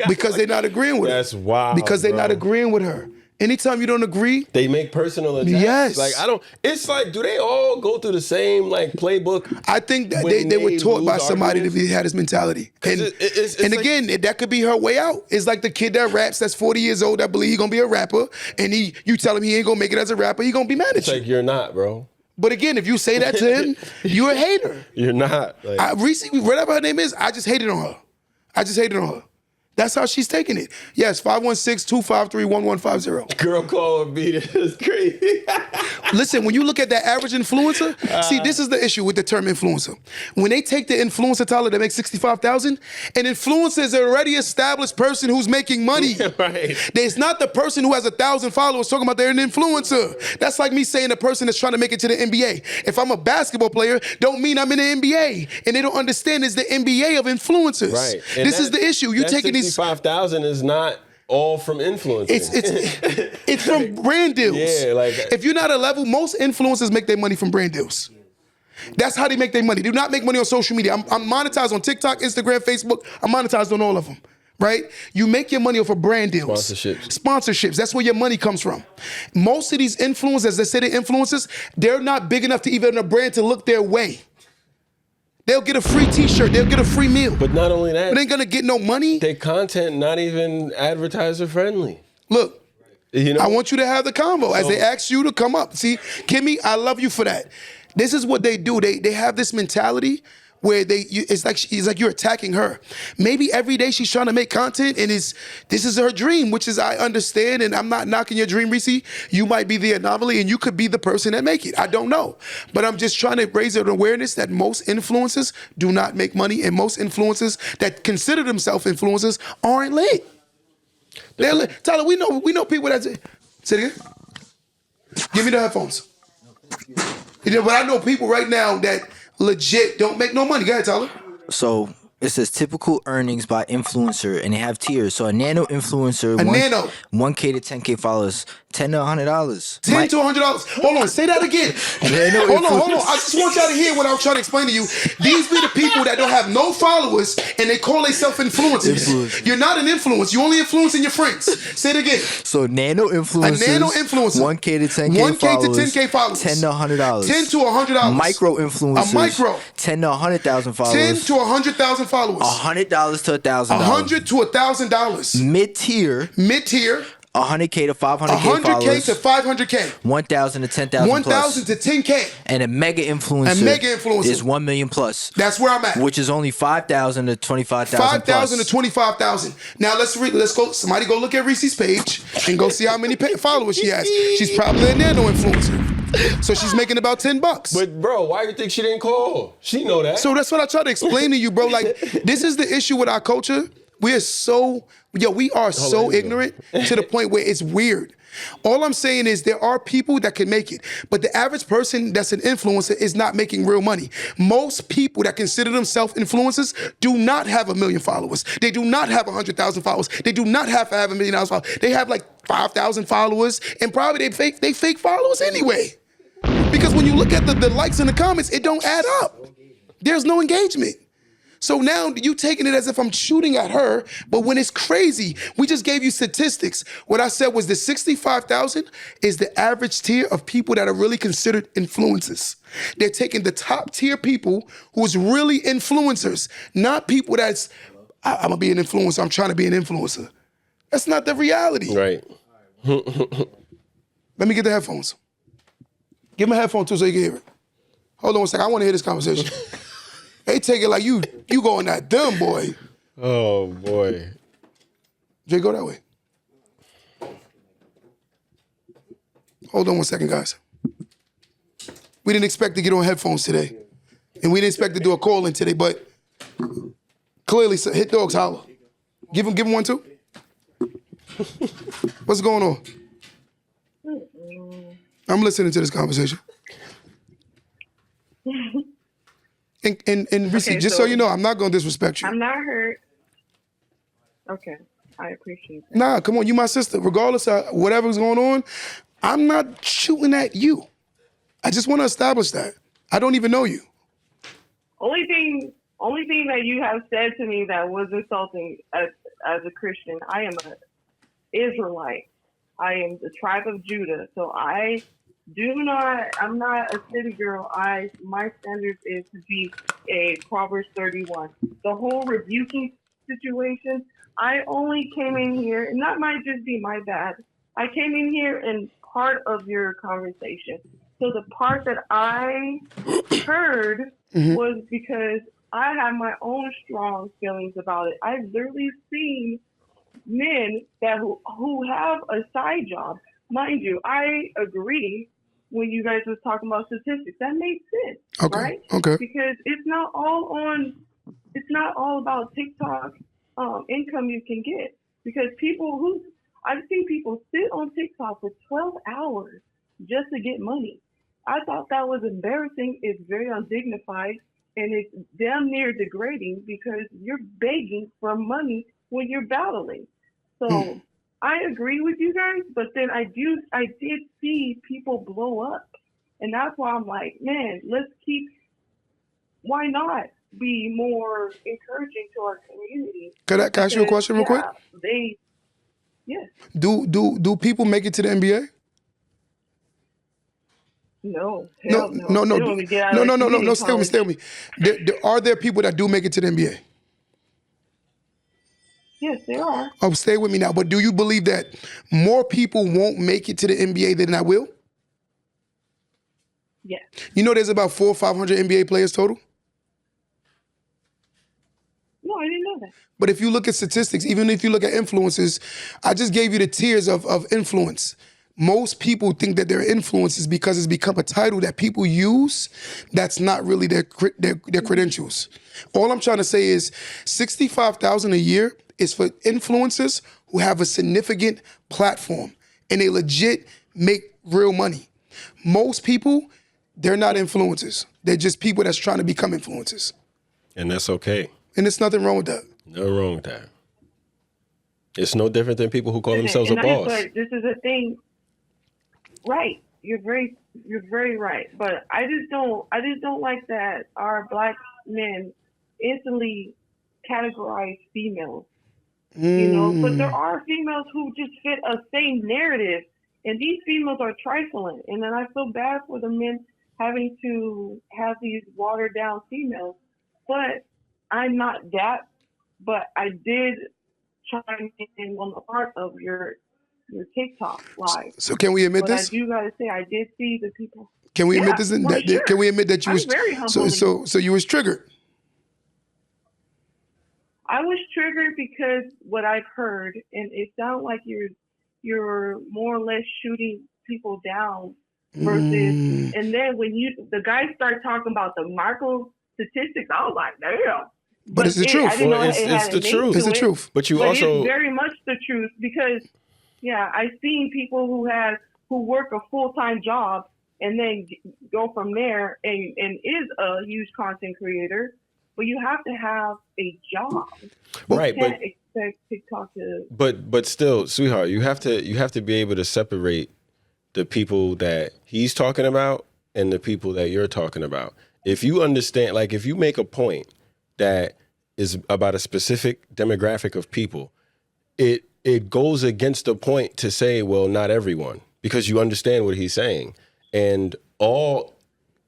S1: Because they're not agreeing with her.
S2: That's wild,
S1: Because they're
S2: bro.
S1: not agreeing with her. Anytime you don't agree,
S2: They make personal attacks.
S1: Yes.
S2: Like, I don't, it's like, do they all go through the same, like, playbook?
S1: I think that
S2: when
S1: they were taught by
S2: lose
S1: somebody
S2: arguments?
S1: to had this mentality. And,
S2: it's
S1: and
S2: like-
S1: again, that could be her way out. It's like the kid that raps that's 40 years old that believe he's going to be a rapper, and you tell him he ain't going to make it as a rapper, he going to be mad at
S2: It's
S1: you.
S2: like, you're not, bro.
S1: But again, if you say that to him, you're a hater.
S2: You're not. Like,
S1: Recently, whatever her name is, I just hated on her. That's how she's taking it. Yes, 516-253-1150.
S2: girl calling me, this is crazy.
S1: Listen, when you look at that average influencer, see, this is the issue with the term influencer. When they take the influencer, Tyler, that makes $65,000, an influencer is an already established person who's making money.
S2: Right.
S1: It's not the person who has 1,000 followers talking about they're an influencer. That's like me saying the person that's trying to make it to the NBA. If I'm a basketball player, don't mean I'm in the NBA. And they don't understand it's the NBA of influencers.
S2: Right.
S1: This is the issue. You taking these...
S2: 65,000 is not all from influencing.
S1: It's from brand deals.
S2: Yeah, like...
S1: If you're not a level, most influencers make their money from brand deals. That's how they make their money. They do not make money on social media. I'm monetized on TikTok, Instagram, Facebook. I'm monetized on all of them, right? You make your money off of brand deals. Sponsorships. That's where your money comes from. Most of these influencers, they say they're influencers, they're not big enough to even a brand to look their way. They'll get a free t-shirt. They'll get a free meal.
S2: But not only that.
S1: But they ain't going to get no money.
S2: Their content not even advertiser friendly.
S1: Look,
S2: you know?
S1: I want you to have the convo as they ask you to come up. See, Kimmy, I love you for that. This is what they do. They have this mentality where it's like you're attacking her. Maybe every day she's trying to make content and this is her dream, which is I understand, and I'm not knocking your dream, Reese. You might be the anomaly and you could be the person that make it. I don't know. But I'm just trying to raise an awareness that most influencers do not make money, and most influencers that consider themselves influencers aren't lit. They're lit. Tyler, we know people that say it again. Give me the headphones. But I know people right now that legit don't make no money. Go ahead, Tyler.
S4: So it says typical earnings by influencer, and they have tiers. So a nano influencer, 1K to 10K followers, $10 to $100.
S1: $10 to $100. Hold on, say that again. Hold on. I just want y'all to hear what I was trying to explain to you. These be the people that don't have no followers and they call themselves influencers. You're not an influence. You only influencing your friends. Say it again.
S4: So nano influencers.
S1: A nano influencer.
S4: 1K to 10K followers.
S1: 1K to 10K followers.
S4: $10 to $100.
S1: $10 to $100.
S4: Micro influencers.
S1: A micro.
S4: 10 to 100,000 followers.
S1: 10 to 100,000 followers.
S4: $100 to $1,000.
S1: $100 to $1,000.
S4: Mid-tier. 100K to 500K followers.
S1: 100K to 500K.
S4: 1,000 to 10,000
S1: 1,000 to 10K.
S4: And a mega influencer. Is 1 million plus.
S1: That's where I'm at.
S4: Which is only 5,000 to 25,000
S1: 5,000 to 25,000. Now let's go. Somebody go look at Reese's page and go see how many followers she has. She's probably a nano influencer. So she's making about $10.
S2: But bro, why do you think she didn't call? She know that.
S1: So that's what I try to explain to you, bro. Like, this is the issue with our culture. We are so ignorant to the point where it's weird. All I'm saying is there are people that can make it, but the average person that's an influencer is not making real money. Most people that consider themselves influencers do not have 1 million followers. They do not have 100,000 followers. They do not have $500 million followers. They have like 5,000 followers, and probably they fake followers anyway. Because when you look at the likes and the comments, it don't add up. There's no engagement. So now you taking it as if I'm shooting at her, but when it's crazy, we just gave you statistics. What I said was the 65,000 is the average tier of people that are really considered influencers. They're taking the top tier people who's really influencers, not people that's, I'm gonna be an influencer, I'm trying to be an influencer. That's not the reality.
S2: Right.
S1: Let me get the headphones. Give me a headphone too so you can hear it. Hold on a second, I wanna hear this conversation. They take it like you going that dumb, boy.
S2: Oh, boy.
S1: Jay, go that way. Hold on one second, guys. We didn't expect to get on headphones today. And we didn't expect to do a call-in today, but clearly, hit dogs holler. Give him one too. What's going on? I'm listening to this conversation. And Reese, just so you know, I'm not going to disrespect you.
S5: I'm not hurt. Okay, I appreciate that.
S1: Nah, come on, you my sister. Regardless of whatever's going on, I'm not shooting at you. I just want to establish that. I don't even know you.
S5: Only thing that you have said to me that was insulting as a Christian, I am an Israelite. I am the tribe of Judah. So I'm not a city girl. My standard is to be a Proverbs 31. The whole rebuking situation, I only came in here, and that might just be my bad. I came in here and part of your conversation. So the part that I heard was because I have my own strong feelings about it. I've literally seen men who have a side job. Mind you, I agree when you guys was talking about statistics. That makes sense, right?
S1: Okay.
S5: Because it's not all about TikTok income you can get. Because I've seen people sit on TikTok for 12 hours just to get money. I thought that was embarrassing. It's very undignified, and it's damn near degrading because you're begging for money when you're battling. So I agree with you guys, but then I did see people blow up, and that's why I'm like, man, why not be more encouraging to our community?
S1: Can I ask you a question real quick?
S5: Yes.
S1: Do people make it to the NBA?
S5: No.
S1: No.
S5: They don't even get out of
S1: No.
S5: community college.
S1: Stay with me. Are there people that do make it to the NBA?
S5: Yes, there are.
S1: Oh, stay with me now. But do you believe that more people won't make it to the NBA than I will?
S5: Yes.
S1: You know, there's about 400 or 500 NBA players total.
S5: No, I didn't know that.
S1: But if you look at statistics, even if you look at influences, I just gave you the tiers of influence. Most people think that they're influencers because it's become a title that people use that's not really their credentials. All I'm trying to say is $65,000 a year is for influencers who have a significant platform and they legit make real money. Most people, they're not influencers. They're just people that's trying to become influencers.
S2: And that's okay.
S1: And there's nothing wrong with that.
S2: Nothing wrong with that. It's no different than people who call themselves a boss.
S5: This is a thing. Right. You're very right. But I just don't like that our black men instantly categorize females. You know, but there are females who just fit a same narrative, and these females are trifling. And then I feel bad for the men having to have these watered down females. But I'm not that. But I did chime in on the part of your TikTok live.
S1: So can we admit
S5: but
S1: this?
S5: I do gotta say I did see the people.
S1: Can we admit this?
S5: Sure.
S1: Can we admit that you was
S5: very humbling.
S1: so you was triggered?
S5: I was triggered because what I've heard, and it sounds like you're more or less shooting people down versus, and then when the guys start talking about the Marco statistics, I was like, damn.
S1: But it's the truth.
S2: It's the truth.
S1: It's the truth.
S2: But
S5: it's very much the truth because, I've seen people who work a full-time job and then go from there and is a huge content creator. But you have to have a job.
S2: Right,
S5: you can't expect TikTok to.
S2: But still, sweetheart, you have to be able to separate the people that he's talking about and the people that you're talking about. If you understand, like if you make a point that is about a specific demographic of people, it goes against the point to say, well, not everyone, because you understand what he's saying. And all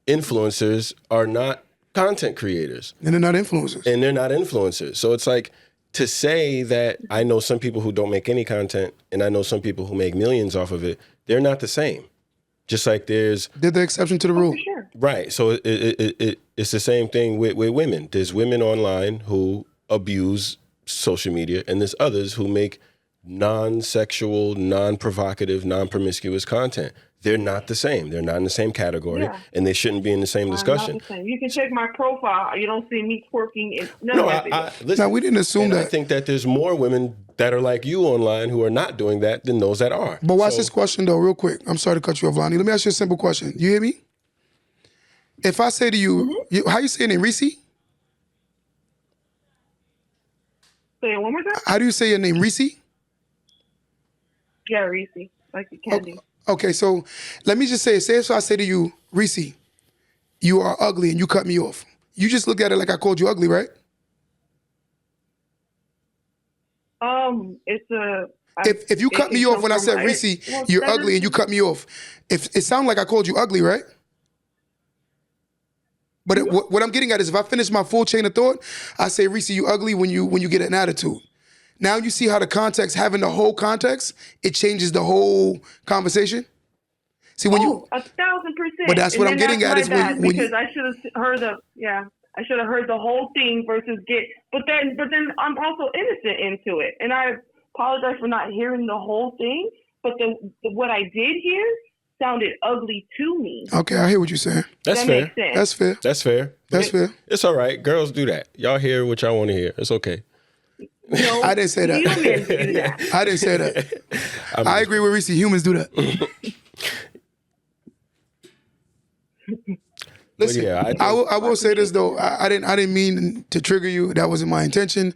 S2: influencers are not content creators.
S1: And they're not influencers.
S2: So it's like to say that I know some people who don't make any content and I know some people who make millions off of it, they're not the same. Just like they're
S1: the exception to the rule.
S5: Sure.
S2: Right. So it's the same thing with women. There's women online who abuse social media and there's others who make non-sexual, non-provocative, non-promiscuous content. They're not the same. They're not in the same category, and they shouldn't be in the same discussion.
S5: Not the same. You can check my profile. You don't see me twerking.
S1: Listen, we didn't assume that.
S2: I think that there's more women that are like you online who are not doing that than those that are.
S1: But watch this question, though, real quick. I'm sorry to cut you off, Lonnie. Let me ask you a simple question. You hear me? If I say to you, how you say your name, Reese?
S5: Say it one more time.
S1: How do you say your name, Reese?
S5: Yeah, Reese. Like the candy.
S1: Okay, so let me just say if I say to you, Reese, you are ugly and you cut me off. You just look at it like I called you ugly, right?
S5: It's a
S1: If you cut me off when I said, Reese, you're ugly, and you cut me off, if it sounded like I called you ugly, right? But what I'm getting at is if I finish my full chain of thought, I say, Reese, you ugly when you get an attitude. Now you see how the context, having the whole context, it changes the whole conversation. See when you
S5: 1,000%.
S1: But that's what I'm getting at is when
S5: because I should have heard I should have heard the whole thing versus but then I'm also innocent into it, and I apologize for not hearing the whole thing. But what I did hear sounded ugly to me.
S1: Okay, I hear what you're saying.
S2: That's fair.
S1: That's fair.
S2: That's fair.
S1: That's fair.
S2: It's all right. Girls do that. Y'all hear what y'all want to hear. It's okay.
S5: No,
S1: I didn't say that.
S5: Humans do that.
S1: I didn't say that. I agree with Reese. Humans do that. Listen,
S2: yeah,
S1: I will say this though. I didn't mean to trigger you. That wasn't my intention.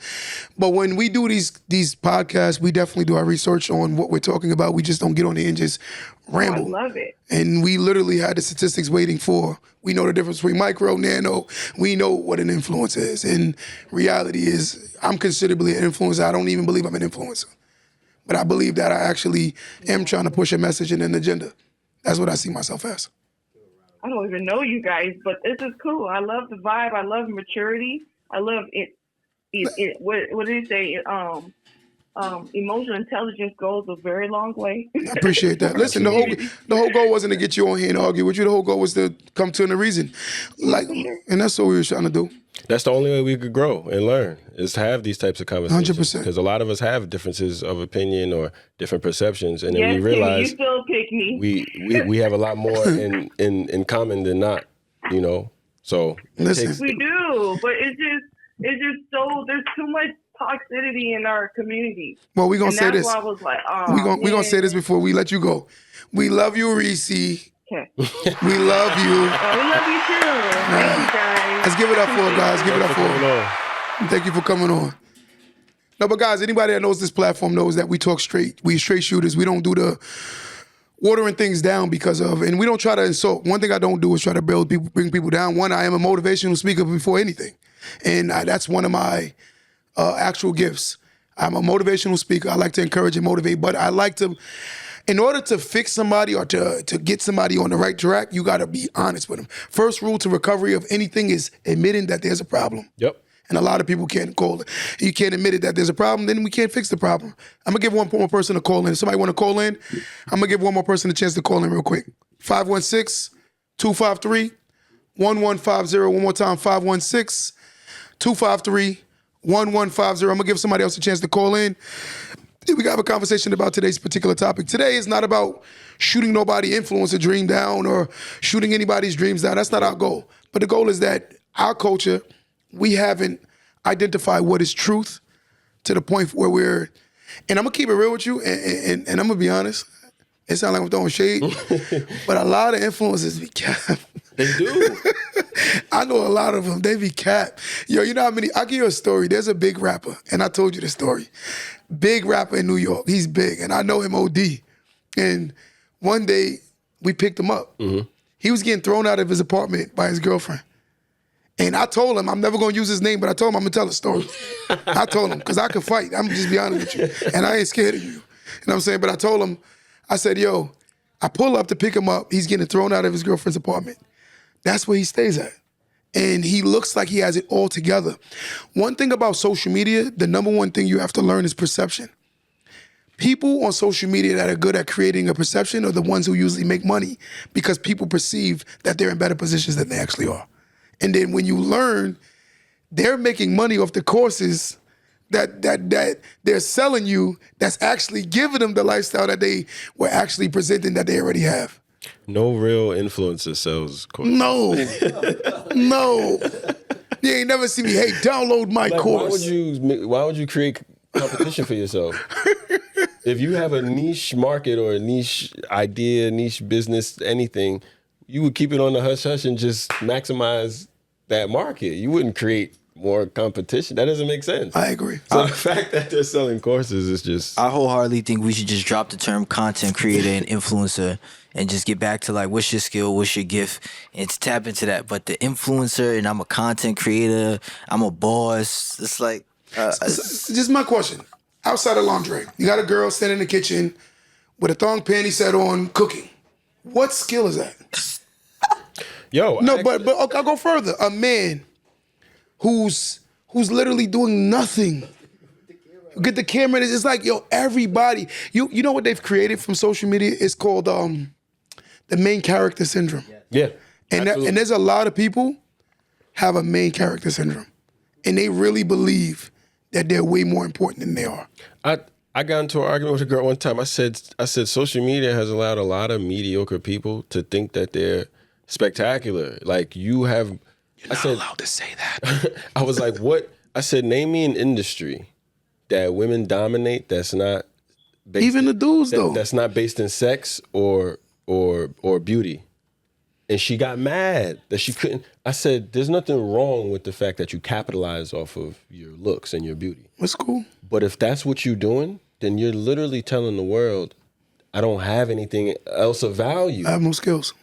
S1: But when we do these podcasts, we definitely do our research on what we're talking about. We just don't get on the and just ramble.
S5: I love it.
S1: And we literally had the statistics waiting for. We know the difference between micro, nano. We know what an influencer is. And reality is, I'm considerably an influencer. I don't even believe I'm an influencer. But I believe that I actually am trying to push a message and an agenda. That's what I see myself as.
S5: I don't even know you guys, but this is cool. I love the vibe. I love maturity. I love it. What did he say? Emotional intelligence goes a very long way.
S1: I appreciate that. Listen, the whole goal wasn't to get you on here and argue with you. The whole goal was to come to a reason, and that's what we were trying to do.
S2: That's the only way we could grow and learn is to have these types of conversations.
S1: 100%.
S2: Because a lot of us have differences of opinion or different perceptions, and then
S5: Yes,
S2: we realize
S5: you still pick me.
S2: we have a lot more in common than not. You know, so
S1: Listen.
S5: We do, but it's just so there's too much toxicity in our community.
S1: Well, we're gonna say this.
S5: That's why I was like,
S1: we're gonna say this before we let you go. We love you, Reese.
S5: Okay.
S1: We love you.
S5: We love you too. Thank you guys.
S1: Let's give it up for her, guys. Give it up for her. Thank you for coming on. No, but guys, anybody that knows this platform knows that we talk straight. We straight shooters. We don't do the watering things down because of, and we don't try to insult. One thing I don't do is try to bring people down. One, I am a motivational speaker before anything. And that's one of my actual gifts. I'm a motivational speaker. I like to encourage and motivate, but I like to, in order to fix somebody or to get somebody on the right track, you got to be honest with them. First rule to recovery of anything is admitting that there's a problem.
S2: Yep.
S1: And a lot of people can't call it. You can't admit it that there's a problem, then we can't fix the problem. I'm going to give one more person a call in. If somebody want to call in, I'm going to give one more person a chance to call in real quick. 516-253-1150. One more time, 516-253-1150. I'm going to give somebody else a chance to call in. We got to have a conversation about today's particular topic. Today is not about shooting nobody influencer dream down or shooting anybody's dreams down. That's not our goal. But the goal is that our culture, we haven't identified what is truth to the point where we're, and I'm going to keep it real with you, and I'm going to be honest. It sounds like I'm throwing shade, but a lot of influencers be cap.
S2: They do.
S1: I know a lot of them. They be cap. Yo, you know how many? I'll give you a story. There's a big rapper, and I told you the story. Big rapper in New York. He's big, and I know him OD. And one day, we picked him up. Mm-hmm. He was getting thrown out of his apartment by his girlfriend. And I told him, I'm never going to use his name, but I told him I'm going to tell a story. I told him, because I can fight. I'm just be honest with you. And I ain't scared of you. You know what I'm saying? But I told him, I said, yo, I pull up to pick him up. He's getting thrown out of his girlfriend's apartment. That's where he stays at. And he looks like he has it all together. One thing about social media, the number one thing you have to learn is perception. People on social media that are good at creating a perception are the ones who usually make money because people perceive that they're in better positions than they actually are. And then when you learn, they're making money off the courses that they're selling you that's actually giving them the lifestyle that they were actually presenting that they already have.
S2: No real influencer sells courses.
S1: No. No. You ain't never see me, hey, download my course.
S2: Why would you create competition for yourself? If you have a niche market or a niche idea, niche business, anything, you would keep it on the hush-hush and just maximize that market. You wouldn't create more competition. That doesn't make sense.
S1: I agree.
S2: So the fact that they're selling courses is just...
S4: I wholeheartedly think we should just drop the term content creator and influencer and just get back to like, what's your skill, what's your gift, and to tap into that. But the influencer and I'm a content creator, I'm a boss, it's like...
S1: just my question. outside of laundry. You got a girl standing in the kitchen with a thong panty set on, cooking. What skill is that?
S2: Yo,
S1: No, but okay, I'll go further. A man who's literally doing nothing. Get the camera. It's like, yo, everybody. You know what they've created from social media? It's called the main character syndrome.
S2: yeah,
S1: And there's a lot of people have a main character syndrome, and they really believe that they're way more important than they are.
S2: I got into an argument with a girl one time. I said social media has allowed a lot of mediocre people to think that they're spectacular. Like you have.
S1: You're not allowed to say that.
S2: I was like, what? I said, name me an industry that women dominate that's not based
S1: Even the dudes though.
S2: that's not based in sex or beauty. And she got mad that she couldn't. I said, there's nothing wrong with the fact that you capitalize off of your looks and your beauty.
S1: That's cool.
S2: But if that's what you're doing, then you're literally telling the world, I don't have anything else of value.
S1: I have no skills.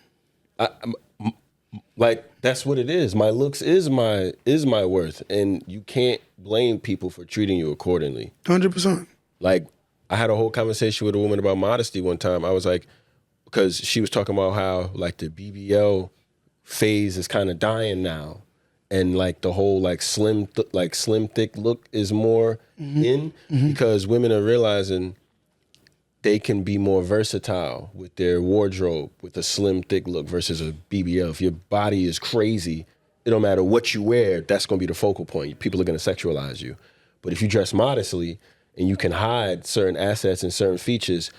S2: Like, that's what it is. My looks is my worth. And you can't blame people for treating you accordingly.
S1: 100%.
S2: Like, I had a whole conversation with a woman about modesty one time. I was like, because she was talking about how like the BBL phase is kind of dying now, and like the whole like slim thick look is more in because women are realizing they can be more versatile with their wardrobe with a slim thick look versus a BBL. If your body is crazy, it don't matter what you wear, that's going to be the focal point. People are going to sexualize you. But if you dress modestly and you can hide certain assets and certain features,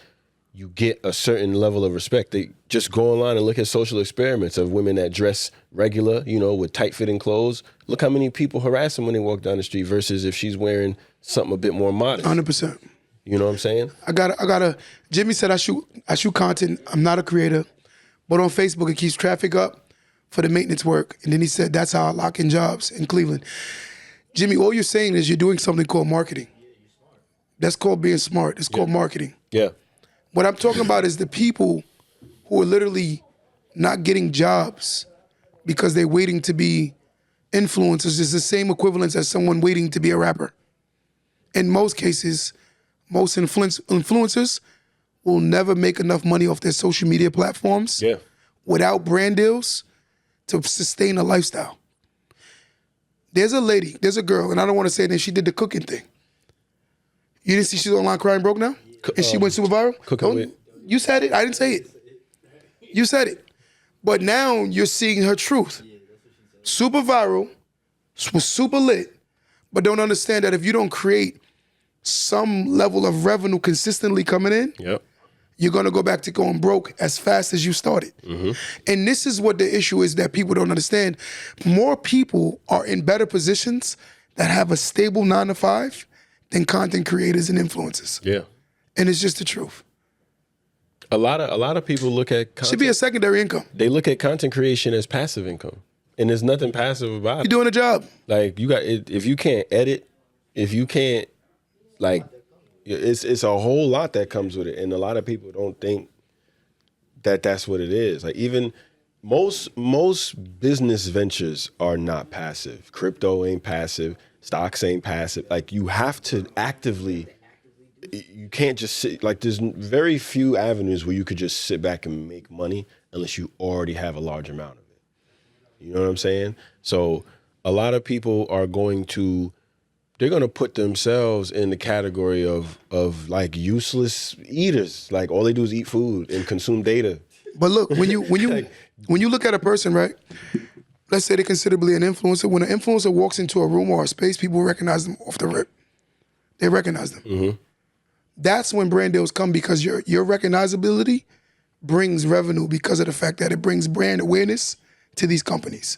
S2: you get a certain level of respect. They just go online and look at social experiments of women that dress regular, with tight-fitting clothes. Look how many people harass them when they walk down the street versus if she's wearing something a bit more modest.
S1: 100%.
S2: You know what I'm saying?
S1: I gotta. Jimmy said I shoot content. I'm not a creator, but on Facebook it keeps traffic up for the maintenance work. And then he said that's how I lock in jobs in Cleveland. Jimmy, all you're saying is you're doing something called marketing. That's called being smart. It's called marketing.
S2: Yeah.
S1: What I'm talking about is the people who are literally not getting jobs because they're waiting to be influencers is the same equivalence as someone waiting to be a rapper. In most cases, most influencers will never make enough money off their social media platforms without brand deals to sustain a lifestyle. There's a girl, and I don't want to say that she did the cooking thing. You didn't see she's online crying broke now? And she went super viral? You said it. I didn't say it. You said it. But now you're seeing her truth. Super viral, was super lit, but don't understand that if you don't create some level of revenue consistently coming in, you're going to go back to going broke as fast as you started. And this is what the issue is that people don't understand. More people are in better positions that have a stable 9-to-5 than content creators and influencers.
S2: Yeah.
S1: And it's just the truth.
S2: A lot of people look at content.
S1: Should be a secondary income.
S2: They look at content creation as passive income. And there's nothing passive about it.
S1: You're doing a job.
S2: Like if you can't edit, if you can't it's a whole lot that comes with it. And a lot of people don't think that that's what it is. Like even most business ventures are not passive. Crypto ain't passive. Stocks ain't passive. Like you have to actively, you can't just sit, like there's very few avenues where you could just sit back and make money unless you already have a large amount of it. You know what I'm saying? So a lot of people are they're going to put themselves in the category of like useless eaters. Like all they do is eat food and consume data.
S1: But look, when you look at a person, right? Let's say they're considerably an influencer. When an influencer walks into a room or a space, people recognize them off the rip. They recognize them. That's when brand deals come because your recognizability brings revenue because of the fact that it brings brand awareness to these companies.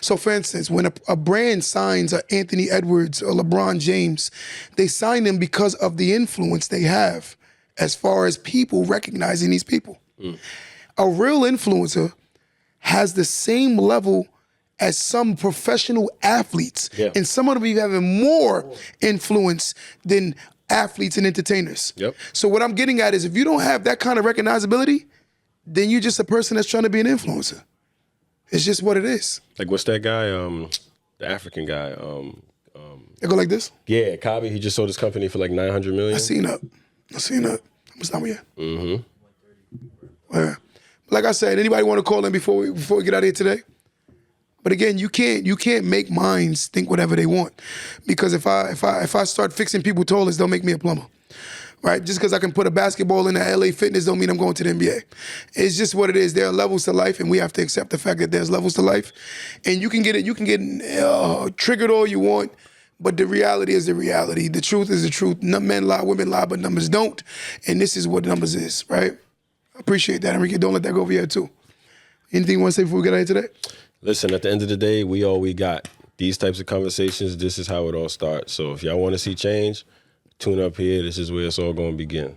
S1: So for instance, when a brand signs a Anthony Edwards or LeBron James, they sign them because of the influence they have as far as people recognizing these people. A real influencer has the same level as some professional athletes. And some of them even having more influence than athletes and entertainers. So what I'm getting at is if you don't have that kind of recognizability, then you're just a person that's trying to be an influencer. It's just what it is.
S2: Like what's that guy? The African guy.
S1: They go like this?
S2: Yeah, Kabi, he just sold his company for like $900 million.
S1: I seen that. How much time we at?
S2: Mm-hmm.
S1: Yeah. Like I said, anybody want to call in before we get out of here today? But again, you can't make minds think whatever they want, because if I start fixing people toilets, they'll make me a plumber, right? Just because I can put a basketball in the LA Fitness don't mean I'm going to the NBA. It's just what it is. There are levels to life, and we have to accept the fact that there's levels to life. And you can get triggered all you want, but the reality is the reality. The truth is the truth. Men lie, women lie, but numbers don't. And this is what numbers is, right? I appreciate that, Enrique. Don't let that go over your head too. Anything you want to say before we get out of here today?
S2: Listen, at the end of the day, we all we got. These types of conversations, this is how it all starts. So if y'all want to see change, tune up here. This is where it's all going to begin.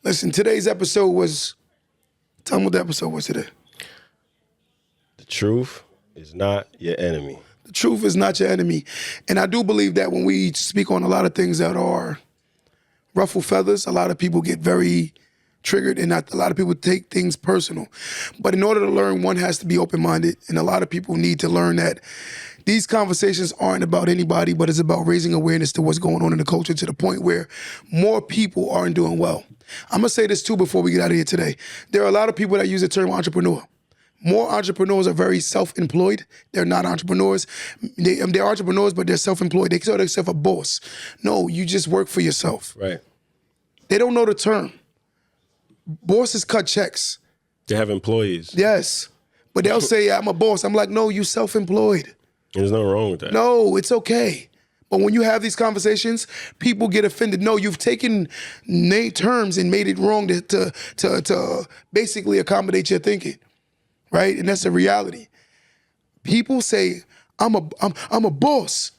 S1: Listen, today's episode was, tell them what the episode was today.
S2: The truth is not your enemy.
S1: The truth is not your enemy. And I do believe that when we speak on a lot of things that are ruffle feathers, a lot of people get very triggered, and a lot of people take things personal. But in order to learn, one has to be open-minded, and a lot of people need to learn that these conversations aren't about anybody, but it's about raising awareness to what's going on in the culture, to the point where more people aren't doing well. I'm going to say this too before we get out of here today. There are a lot of people that use the term entrepreneur. More entrepreneurs are very self-employed. They're not entrepreneurs. They're entrepreneurs, but they're self-employed. They call themselves a boss. No, you just work for yourself.
S2: Right.
S1: They don't know the term. Bosses cut checks.
S2: They have employees.
S1: Yes. But they'll say, I'm a boss. I'm like, no, you self-employed.
S2: There's nothing wrong with that.
S1: No, it's okay. But when you have these conversations, people get offended. No, you've taken terms and made it wrong to basically accommodate your thinking, right? And that's the reality. People say, I'm a boss.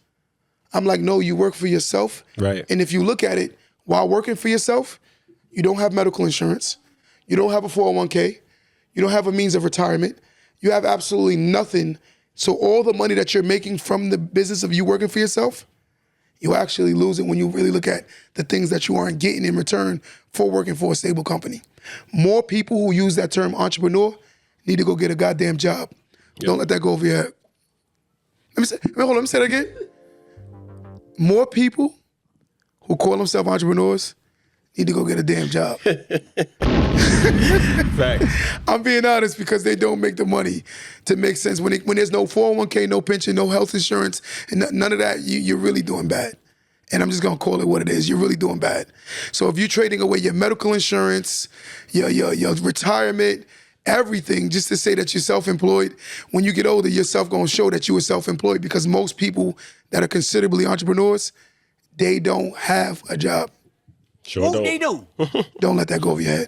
S1: I'm like, no, you work for yourself.
S2: Right.
S1: And if you look at it, while working for yourself, you don't have medical insurance. You don't have a 401k. You don't have a means of retirement. You have absolutely nothing. So all the money that you're making from the business of you working for yourself, you actually lose it when you really look at the things that you aren't getting in return for working for a stable company. More people who use that term entrepreneur need to go get a goddamn job. Yep. Don't let that go over your head. Let me say that again. More people who call themselves entrepreneurs need to go get a damn job.
S2: Facts.
S1: I'm being honest, because they don't make the money to make sense. When there's no 401k, no pension, no health insurance, and none of that, you're really doing bad. And I'm just gonna call it what it is. You're really doing bad. So if you're trading away your medical insurance, your retirement, everything, just to say that you're self-employed, when you get older, yourself gonna show that you were self-employed, because most people that are considerably entrepreneurs, they don't have a job.
S2: Sure don't.
S4: They do.
S1: Don't let that go over your head.